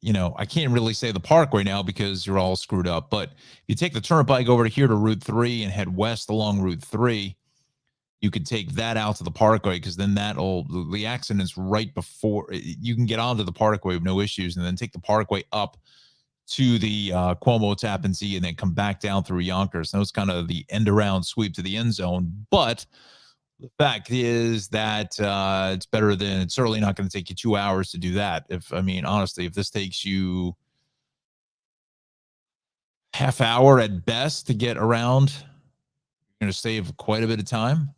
you know, I can't really say the Parkway now because you're all screwed up. But if you take the turnpike over to here to Route 3 and head west along Route 3, you could take that out to the Parkway, because then the accident's right before you can get onto the Parkway with no issues, and then take the Parkway up to the Cuomo Tappan Zee and then come back down through Yonkers. That was kind of the end around sweep to the end zone. But the fact is that it's better than, it's certainly not going to take you 2 hours to do that. Honestly, if this takes you half hour at best to get around, you're going to save quite a bit of time.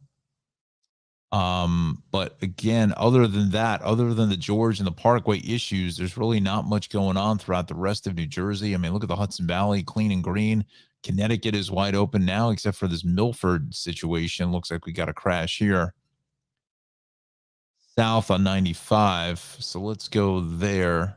But again, other than the George and the Parkway issues, there's really not much going on throughout the rest of New Jersey. I mean, look at the Hudson Valley, clean and green. Connecticut is wide open now, except for this Milford situation. Looks like we got a crash here. South on 95. So let's go there.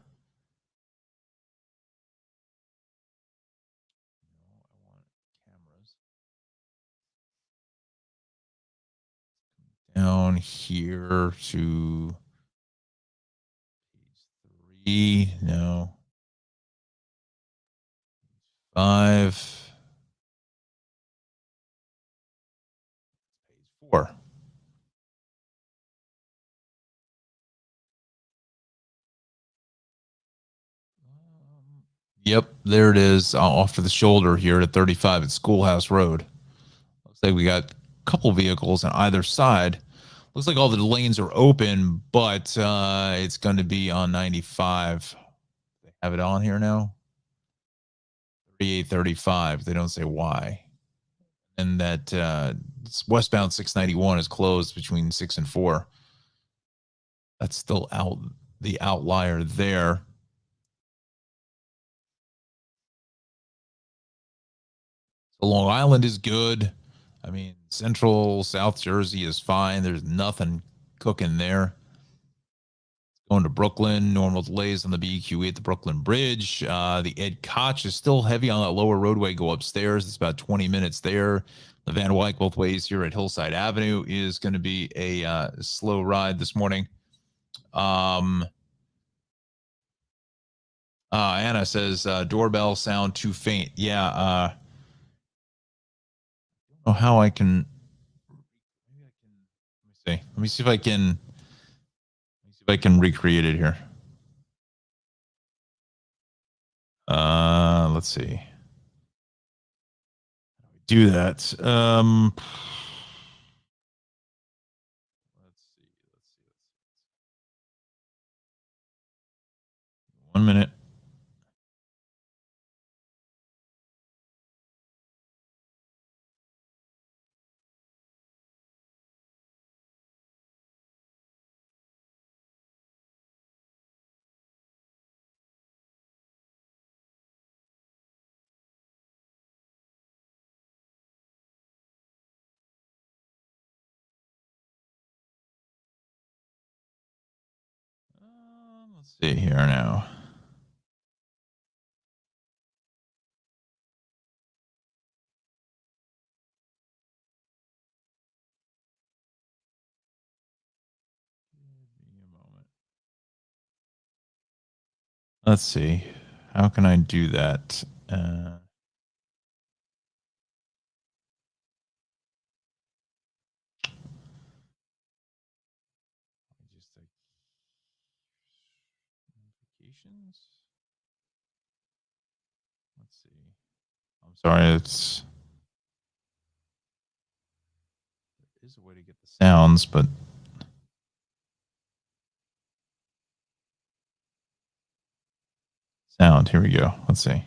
Down here to 3. No. 5. 4. Yep, there it is, off to the shoulder here at 35 at Schoolhouse Road. Looks like we got a couple vehicles on either side. Looks like all the lanes are open, but it's going to be on 95. They have it on here now. 3835. They don't say why. And that westbound 691 is closed between 6 and 4. That's still the outlier there. So Long Island is good. I mean, Central South Jersey is fine. There's nothing cooking there. Going to Brooklyn, normal delays on the BQE at the Brooklyn Bridge. The Ed Koch is still heavy on that lower roadway. Go upstairs. It's about 20 minutes there. The Van Wyck both ways here at Hillside Avenue is going to be a slow ride this morning. Anna says doorbell sound too faint. Yeah. I don't know how I can. Let me see if I can. Recreate it here. Let's see. Do that. Let's see. 1 minute. Let's see here now. Give me a moment. Let's see. How can I do that? Just like notifications. Let's see. I'm sorry. There is a way to get the sounds, but sound. Here we go. Let's see.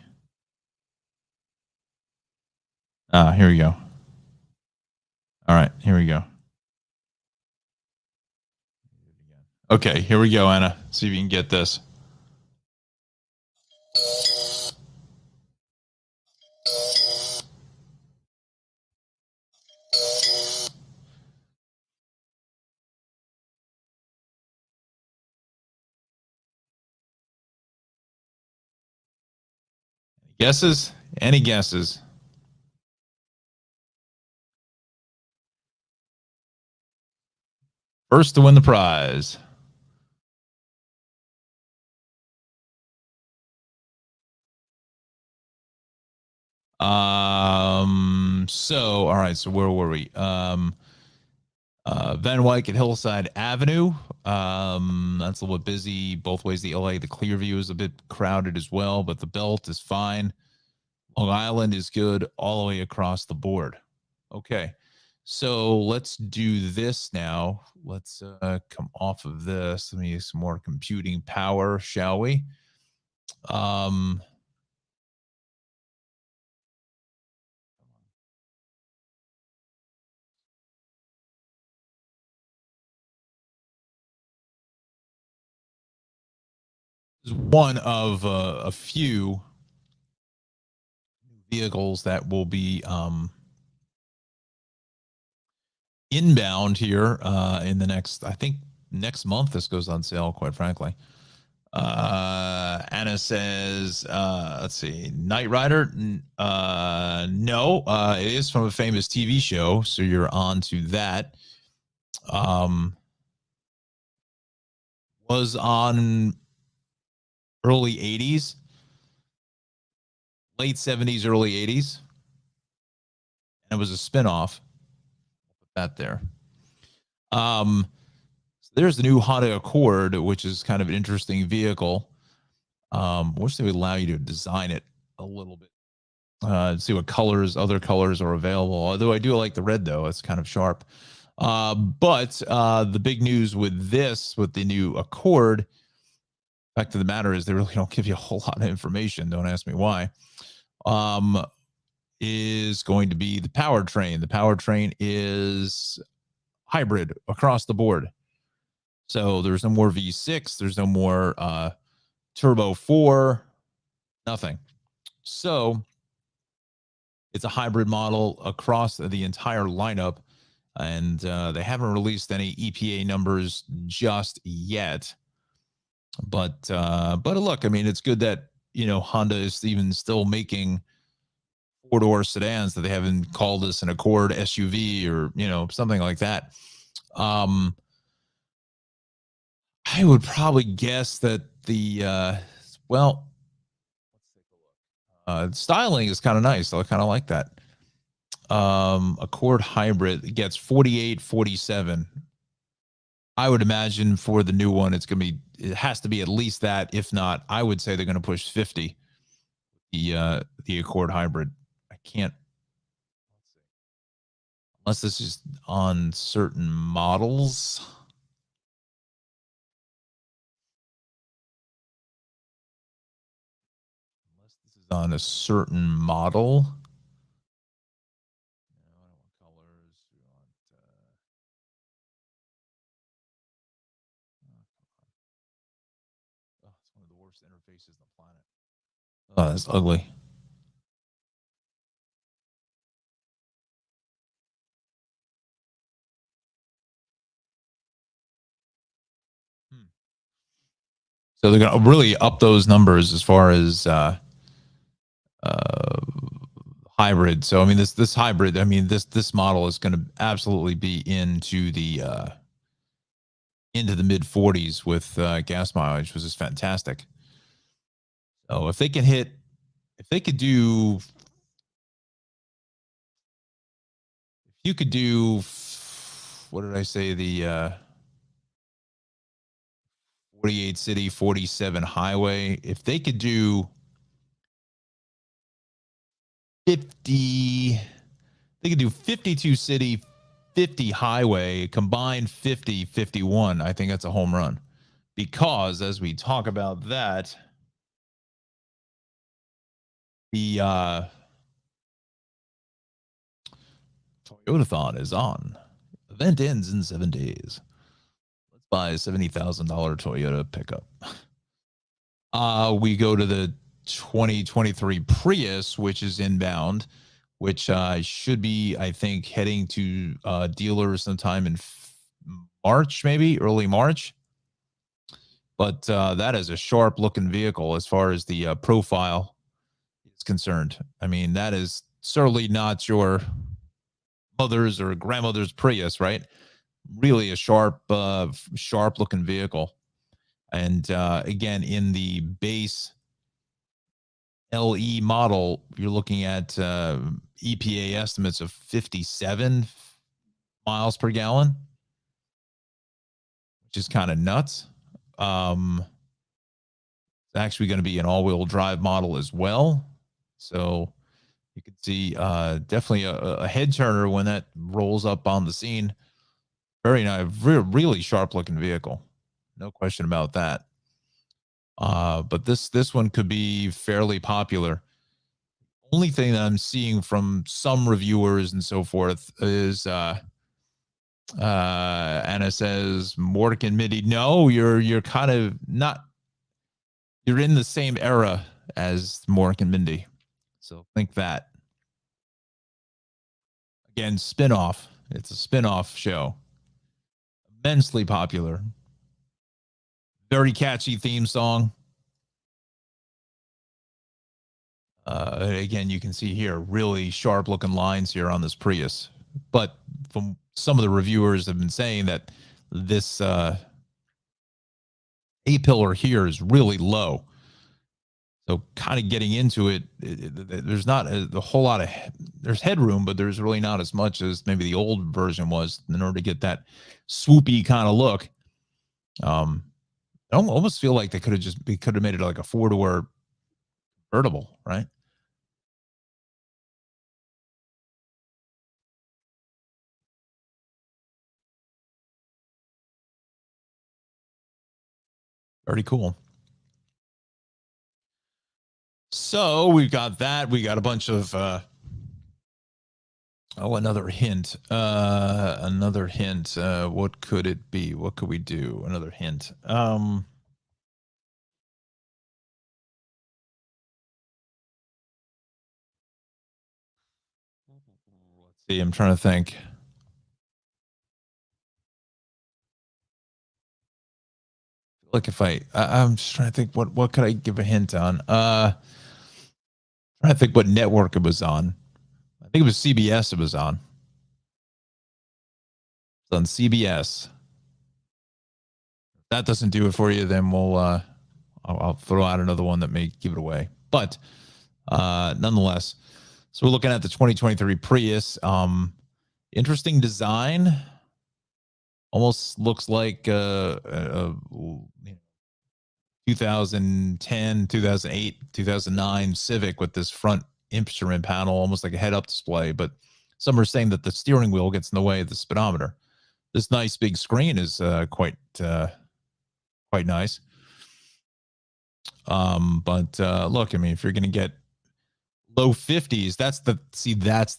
Here we go. All right, here we go. Okay, here we go, Anna. See if you can get this. Guesses? Any guesses? First to win the prize. So all right, so where were we? Van Wyck at Hillside Avenue. That's a little bit busy both ways. The LA, the Clearview is a bit crowded as well, but the Belt is fine. Long Island is good all the way across the board. Okay, so let's do this now. Let's come off of this. Let me use some more computing power, shall we? Is one of a few vehicles that will be inbound here in the next, I think next month this goes on sale, quite frankly. Anna says, let's see, Knight Rider. No, it is from a famous TV show, so you're on to that. Was on early 80s, late 70s, early 80s. And it was a spinoff. Put that there. So there's the new Honda Accord, which is kind of an interesting vehicle. Wish they would allow you to design it a little bit. See what colors, other colors are available. Although I do like the red, though. It's kind of sharp. But the big news with this, with the new Accord, fact of the matter is they really don't give you a whole lot of information. Don't ask me why. Is going to be the powertrain. The powertrain is hybrid across the board. So there's no more V6. There's no more Turbo 4. Nothing. So it's a hybrid model across the entire lineup. And they haven't released any EPA numbers just yet. But look, I mean, it's good that, you know, Honda is even still making four-door sedans, that they haven't called this an Accord SUV or, you know, something like that. I would probably guess that the styling is kind of nice. I kind of like that. Accord hybrid gets 48, 47. I would imagine for the new one, it has to be at least that. If not, I would say they're going to push 50. The Accord hybrid. I can't, unless this is on certain models. Unless this is on a certain model. I don't want colors. We want, it's one of the worst interfaces on the planet. Oh, that's ugly. So they're going to really up those numbers as far as hybrid. So I mean, this hybrid, I mean, this model is going to absolutely be into the mid 40s with gas mileage, which is fantastic. So if they could do, if you could do, what did I say? The 48 city, 47 highway. If they could do 50, they could do 52 city, 50 highway, combined 50, 51. I think that's a home run. Because as we talk about that, the Toyotathon is on. Event ends in 7 days. Let's buy a $70,000 Toyota pickup. We go to the 2023 Prius, which is inbound, which should be, I think, heading to dealers sometime in March, maybe early March. But that is a sharp looking vehicle as far as the profile is concerned. I mean, that is certainly not your mother's or grandmother's Prius, right? Really a sharp looking vehicle. And again, in the base LE model, you're looking at EPA estimates of 57 miles per gallon, which is kind of nuts. It's actually going to be an all-wheel drive model as well. So you can see definitely a head turner when that rolls up on the scene. Very nice, really sharp looking vehicle. No question about that. But this one could be fairly popular. Only thing that I'm seeing from some reviewers and so forth is Anna says Mork and Mindy. No, you're kind of not. You're in the same era as Mork and Mindy, so think that. Again, spinoff. It's a spinoff show. Immensely popular. Very catchy theme song. Again, you can see here really sharp looking lines here on this Prius. But from some of the reviewers have been saying that this A-pillar here is really low. So kind of getting into it, there's not a whole lot of, there's headroom, but there's really not as much as maybe the old version was in order to get that swoopy kind of look. I almost feel like they could have made it like a 4-door convertible, right? Very cool. So we've got that. We got a bunch of another hint. Another hint. What could it be? What could we do? Another hint. Let's see. I'm trying to think. Like if I'm just trying to think what could I give a hint on? Trying to think what network it was on. I think it was CBS it was on. It's on CBS. If that doesn't do it for you, then I'll throw out another one that may give it away. But nonetheless, so we're looking at the 2023 Prius. Interesting design. Almost looks like 2010, 2008, 2009 Civic with this front instrument panel, almost like a head-up display. But some are saying that the steering wheel gets in the way of the speedometer. This nice big screen is quite nice. But look, I mean, if you're going to get low 50s, that's the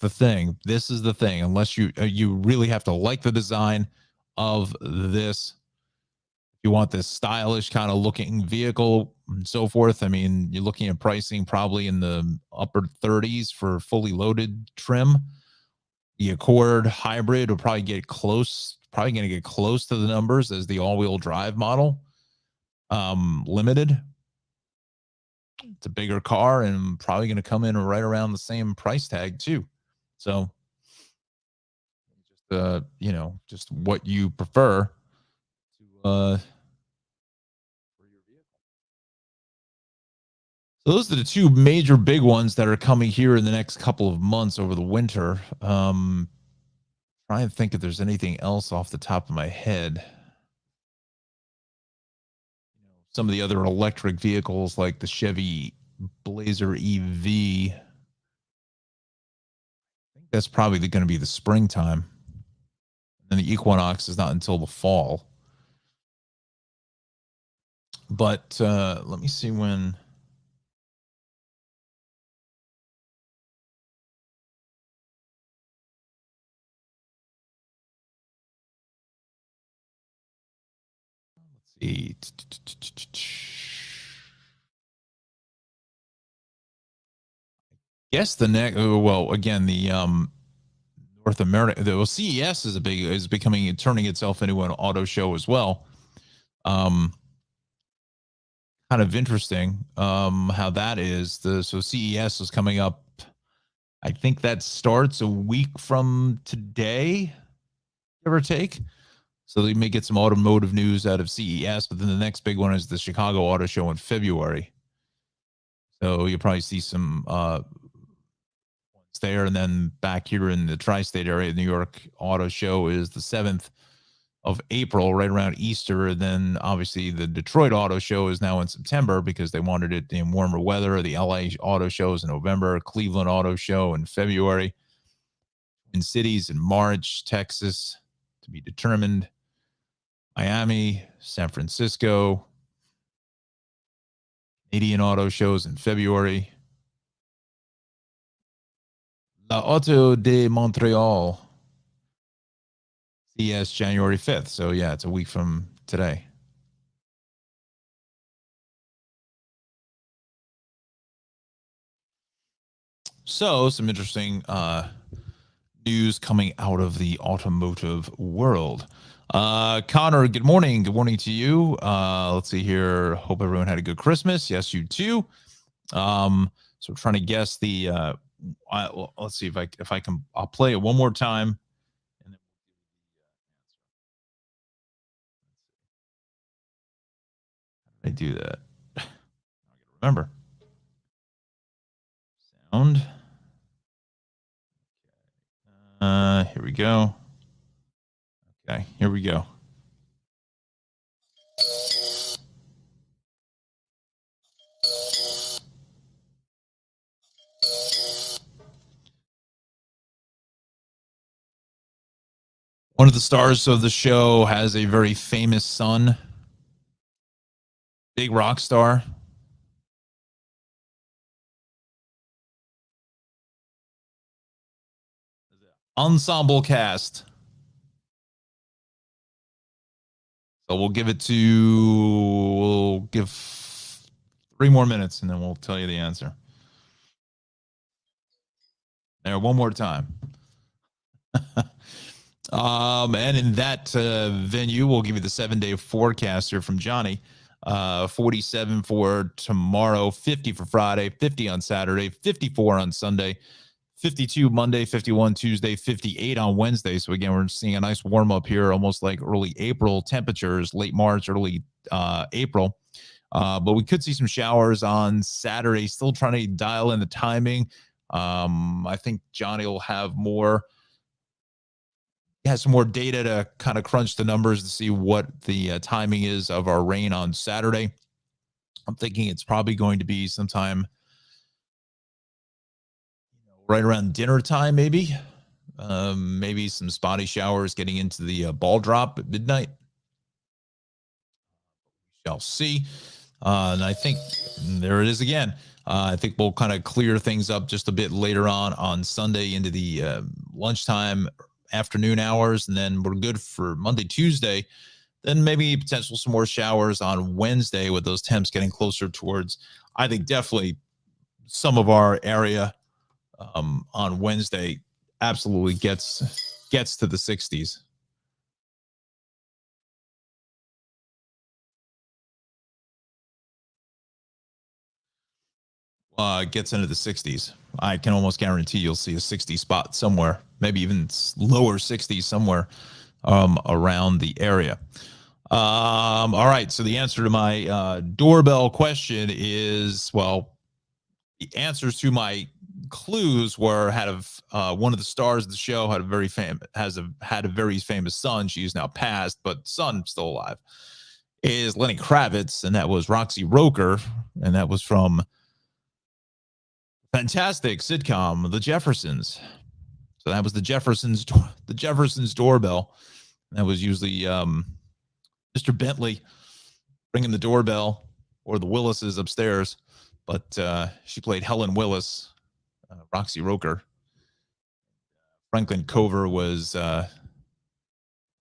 thing. This is the thing. Unless you really have to like the design of this, if you want this stylish kind of looking vehicle and so forth, I mean, you're looking at pricing probably in the upper 30s for fully loaded trim. The Accord hybrid will probably going to get close to the numbers as the all-wheel drive model. Limited. It's a bigger car and probably going to come in right around the same price tag too. So, just what you prefer to for your vehicle. So those are the two major big ones that are coming here in the next couple of months over the winter. Try and think if there's anything else off the top of my head. Some of the other electric vehicles like the Chevy Blazer EV. I think that's probably going to be the springtime. And the Equinox is not until the fall. But let me see when. Let's see. Yes, the next. Well, again, the North America. CES is becoming turning itself into an auto show as well. Kind of interesting how that is. So CES is coming up. I think that starts a week from today, give or take. So they may get some automotive news out of CES, but then the next big one is the Chicago Auto Show in February. So you'll probably see some ones there, and then back here in the tri-state area, New York Auto Show is the 7th of April, right around Easter. And then obviously the Detroit Auto Show is now in September because they wanted it in warmer weather. The LA Auto Show is in November, Cleveland Auto Show in February, in cities in March, Texas to be determined, Miami, San Francisco, Canadian Auto Shows in February, La Auto de Montreal, CES January 5th. So yeah, it's a week from today. So some interesting news coming out of the automotive world. Connor, good morning. Good morning to you. Let's see here. Hope everyone had a good Christmas. Yes, you too. So we're trying to guess the let's see if I can. I'll play it one more time. And then how did I do that? I gotta remember. Sound. Here we go. Okay, here we go. One of the stars of the show has a very famous son, big rock star. Ensemble cast. So we'll give 3 more minutes and then we'll tell you the answer. There, one more time. And in that venue, we'll give you the 7-day forecast here from Johnny. 47 for tomorrow, 50 for Friday, 50 on Saturday, 54 on Sunday, 52 Monday, 51 Tuesday, 58 on Wednesday. So again, we're seeing a nice warm up here, almost like early April temperatures, late March, early April. But we could see some showers on Saturday. Still trying to dial in the timing. I think Johnny will have more. He has some more data to kind of crunch the numbers to see what the timing is of our rain on Saturday. I'm thinking it's probably going to be sometime right around dinner time, maybe. Maybe some spotty showers getting into the ball drop at midnight. Shall see. And I think there it is again. I think we'll kind of clear things up just a bit later on Sunday into the lunchtime, afternoon hours, and then we're good for Monday, Tuesday. Then maybe potential some more showers on Wednesday with those temps getting closer towards, I think definitely some of our area on Wednesday absolutely gets to the 60s. gets into the 60s. I can almost guarantee you'll see a 60 spot somewhere, maybe even lower 60s somewhere around the area. All right. So the answer to my doorbell question is, well, the answers to my clues were one of the stars of the show had a very famous son. She's now passed, but son still alive. Is Lenny Kravitz, and that was Roxy Roker, and that was from fantastic sitcom The Jeffersons. So that was the Jeffersons doorbell. That was usually Mr. Bentley ringing the doorbell, or the Willises upstairs. But she played Helen Willis, Roxy Roker. Franklin Cover was what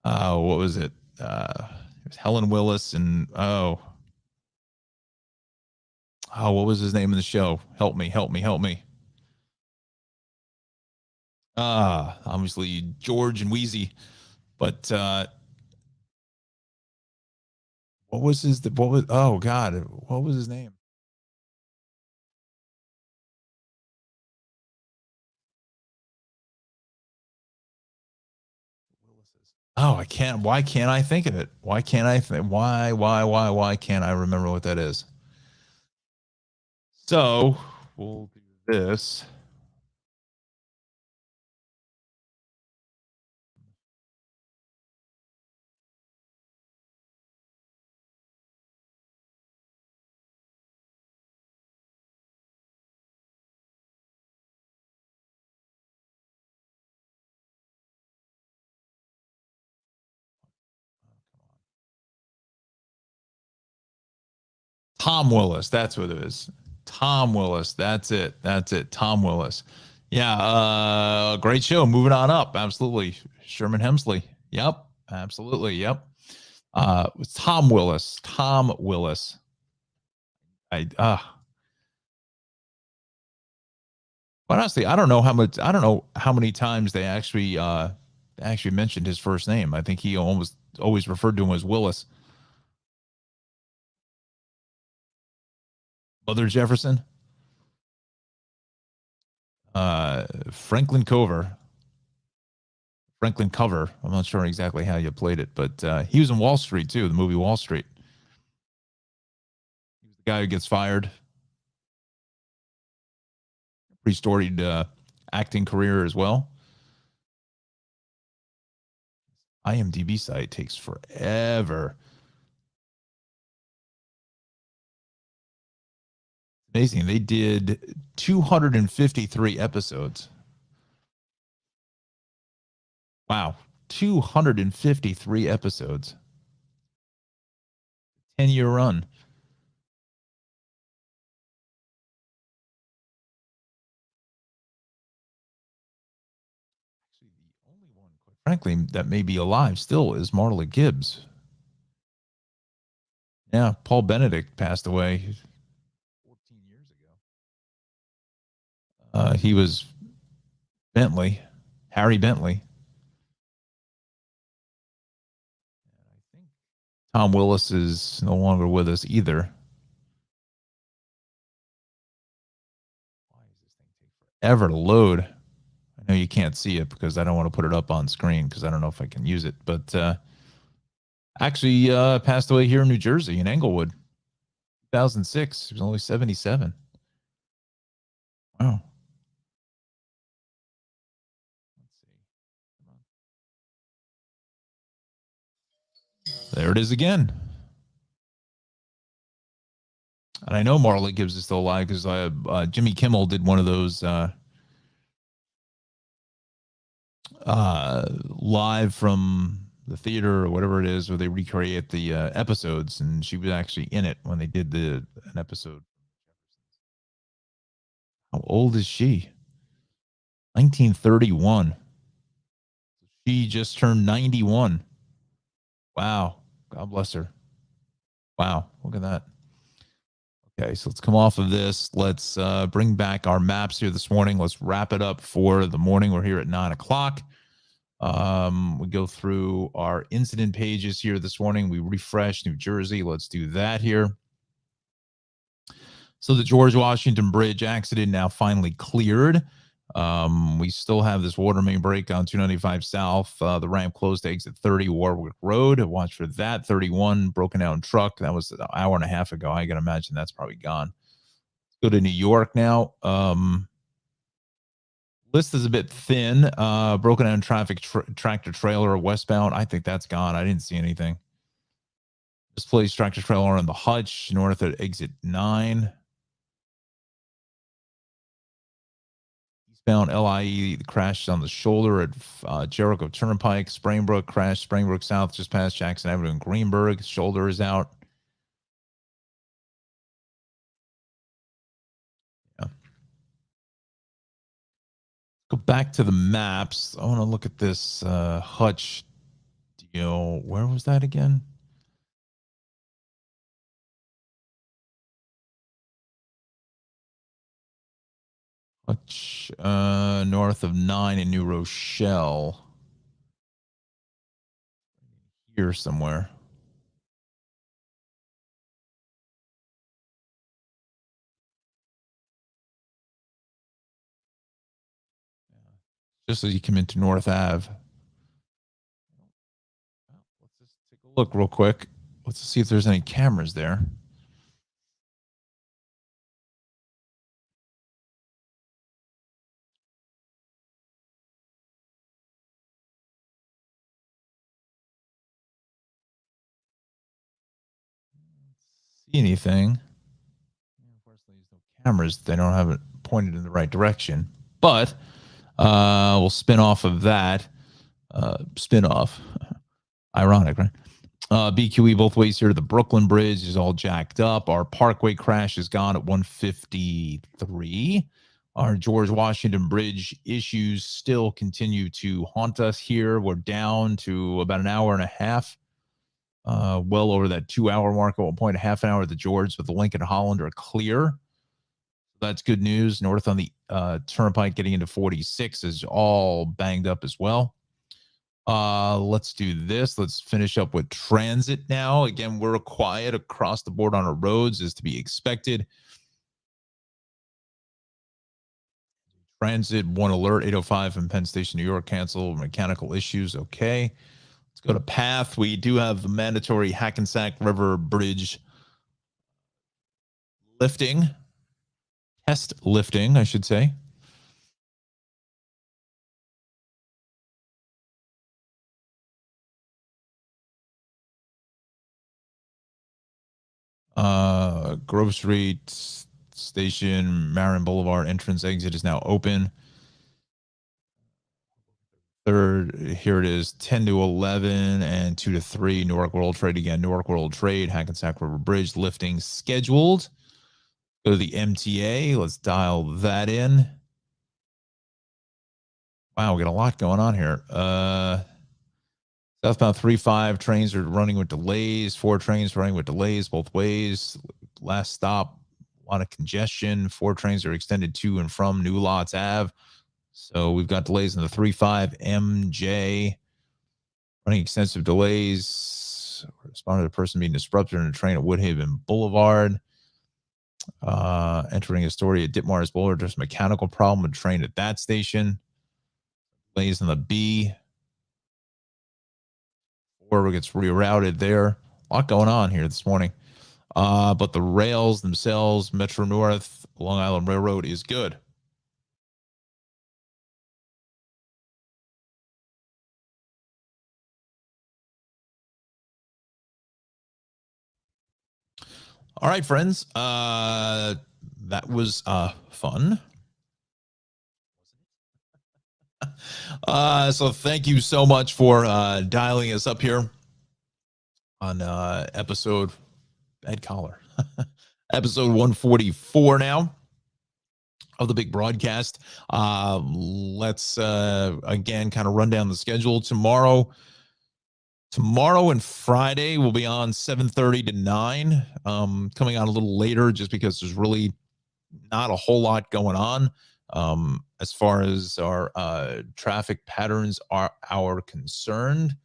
was it? It was Helen Willis and what was his name in the show? Help me. Obviously George and Wheezy, but what was his name? What was his name? Oh, I can't. Why can't I think of it? Why can't I think? Why can't I remember what that is? So we'll do this. Tom Willis. That's what it is. Tom Willis. That's it. Tom Willis. Yeah. Great show. Moving on up. Absolutely. Sherman Hemsley. Yep. Absolutely. Yep. Tom Willis. But honestly, I don't know how many times they actually mentioned his first name. I think he always referred to him as Willis. Mother Jefferson, Franklin Cover. I'm not sure exactly how you played it, but he was in Wall Street too, the movie Wall Street. He was the guy who gets fired. Pretty storied acting career as well. IMDb site takes forever. Amazing. They did 253 episodes. Wow. 253 episodes. 10-year run. Actually, the only one, quite frankly, that may be alive still is Marla Gibbs. Yeah, Paul Benedict passed away 14 years ago. He was Harry Bentley. I think Tom Willis is no longer with us either. Why does this thing take forever to load? I know you can't see it because I don't want to put it up on screen because I don't know if I can use it. But actually passed away here in New Jersey, in Englewood, 2006. He was only 77. Wow. There it is again. And I know Marla Gibbs is still alive because Jimmy Kimmel did one of those live from the theater or whatever it is, where they recreate the episodes, and she was actually in it when they did an episode. How old is she? 1931. She just turned 91. Wow. God bless her. Wow. Look at that. Okay, so let's come off of this. Let's bring back our maps here this morning. Let's wrap it up for the morning. We're here at 9 o'clock. We go through our incident pages here this morning. We refresh New Jersey. Let's do that here. So the George Washington Bridge accident now finally cleared. We still have this water main break on 295 South. The ramp closed to exit 30 Warwick Road. Watch for that. 31 broken down truck. That was an hour and a half ago. I can imagine that's probably gone. Let's go to New York now. List is a bit thin. Broken down traffic tractor trailer westbound. I think that's gone. I didn't see anything. Displays tractor trailer on the Hutch north at exit 9. Eastbound LIE crashed on the shoulder at Jericho Turnpike. Springbrook crashed. Springbrook South just past Jackson Avenue in Greenberg. Shoulder is out. Yeah. Go back to the maps. I want to look at this Hutch deal. Where was that again? Hutch, north of 9 in New Rochelle. Here somewhere. Just as you come into North Ave. Let's just take a look real quick. Let's see if there's any cameras there. See anything? Unfortunately, there's no cameras. They don't have it pointed in the right direction. But we'll spin off of that. Spin off. Ironic, right? BQE both ways here to the Brooklyn Bridge is all jacked up. Our Parkway crash is gone at 153. Our George Washington Bridge issues still continue to haunt us here. We're down to about an hour and a half. Well over that 2-hour mark at one point, a half an hour at the George, but the Lincoln Holland are clear. That's good news. North on the Turnpike getting into 46 is all banged up as well. Let's do this. Let's finish up with transit now. Again, we're quiet across the board on our roads, as to be expected. Transit, one alert, 805 from Penn Station, New York, cancel mechanical issues. Okay. Let's go to path. We do have the mandatory Hackensack River Bridge lifting. Test lifting, I should say. Grove Street Station, Marin Boulevard entrance exit is now open. Third, here it is, 10 to 11 and 2 to 3. Newark World Trade again. Newark World Trade, Hackensack River Bridge lifting scheduled. Go to the MTA. Let's dial that in. Wow, we got a lot going on here. Southbound 35 trains are running with delays. 4 trains running with delays both ways. Last stop, a lot of congestion. 4 trains are extended to and from New Lots Ave. So we've got delays in the 35 MJ. Running extensive delays. Responded to a person being disrupted in a train at Woodhaven Boulevard. Entering Astoria at Ditmars Boulevard. There's a mechanical problem with train at that station. Delays in the B. Or gets rerouted there. A lot going on here this morning. But the rails themselves, Metro North, Long Island Railroad is good. All right, friends. That was fun. So thank you so much for dialing us up here on episode Ed Collar. Episode 144 now of the big broadcast. Let's again kind of run down the schedule. Tomorrow and Friday will be on 7:30 to 9. Coming on a little later just because there's really not a whole lot going on as far as our traffic patterns are concerned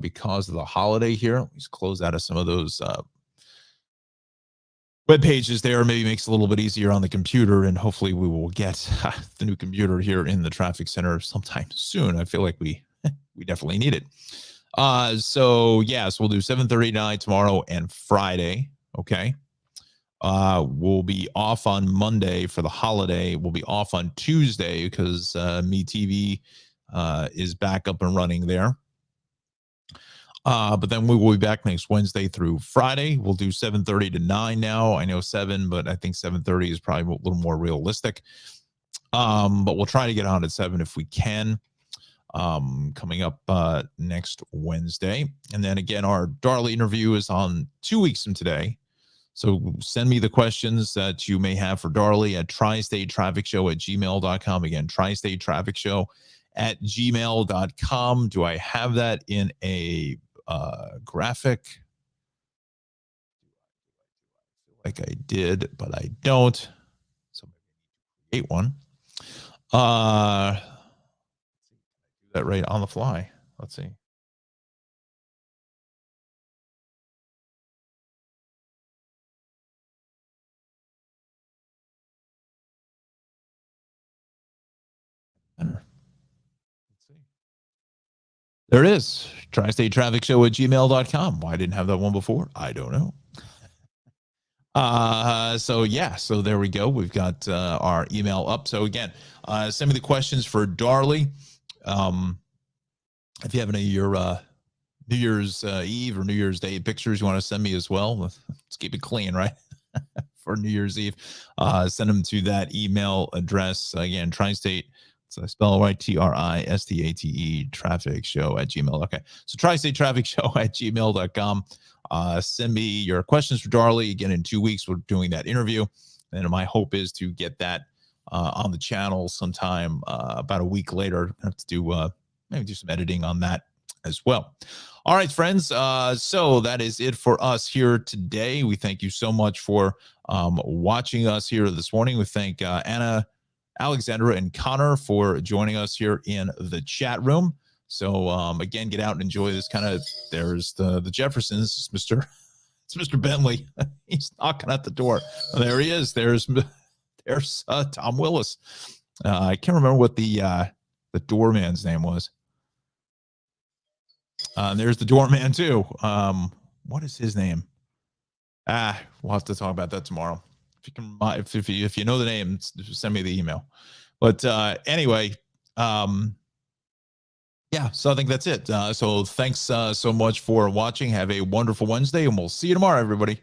because of the holiday here. Let's close out of some of those web pages there. Maybe makes it a little bit easier on the computer, and hopefully we will get the new computer here in the traffic center sometime soon. I feel like we definitely need it. So yes, we'll do 7:30 tonight, tomorrow, and Friday. Okay. We'll be off on Monday for the holiday. We'll be off on Tuesday because MeTV is back up and running there. But then we will be back next Wednesday through Friday. We'll do 7:30 to 9 now. I know 7, but I think 7:30 is probably a little more realistic. But we'll try to get on at 7 if we can. Coming up next Wednesday. And then again, our Darley interview is on 2 weeks from today. So send me the questions that you may have for Darley at tristatetrafficshow@gmail.com. Again, tristatetrafficshow@gmail.com. Do I have that in a graphic? Like I did, but I don't. So create one. Do that right on the fly. Let's see. Let's see. There it is. tristatetrafficshow@gmail.com. Why I didn't have that one before? I don't know. So yeah, so there we go. We've got our email up. So again, send me the questions for Darley. If you have any of your New Year's Eve or New Year's Day pictures you want to send me as well, let's keep it clean, right? For New Year's Eve, send them to that email address. Again, Tri-State, so I spell it right, TRISTATE, traffic show at gmail. Okay, so Tri-State traffic show at gmail.com. Send me your questions for Darley. Again, in 2 weeks, we're doing that interview. And my hope is to get that on the channel sometime about a week later. I have to do maybe do some editing on that as well. All right, friends. So that is it for us here today. We thank you so much for watching us here this morning. We thank Anna, Alexandra, and Connor for joining us here in the chat room. So again, get out and enjoy this kind of. There's the Jeffersons. It's Mr. Bentley. He's knocking at the door. Oh, there he is. There's Tom Willis. I can't remember what the doorman's name was. There's the doorman too. What is his name? We'll have to talk about that tomorrow. If you can, if you know the name, send me the email. But anyway, yeah. So I think that's it. So thanks so much for watching. Have a wonderful Wednesday, and we'll see you tomorrow, everybody.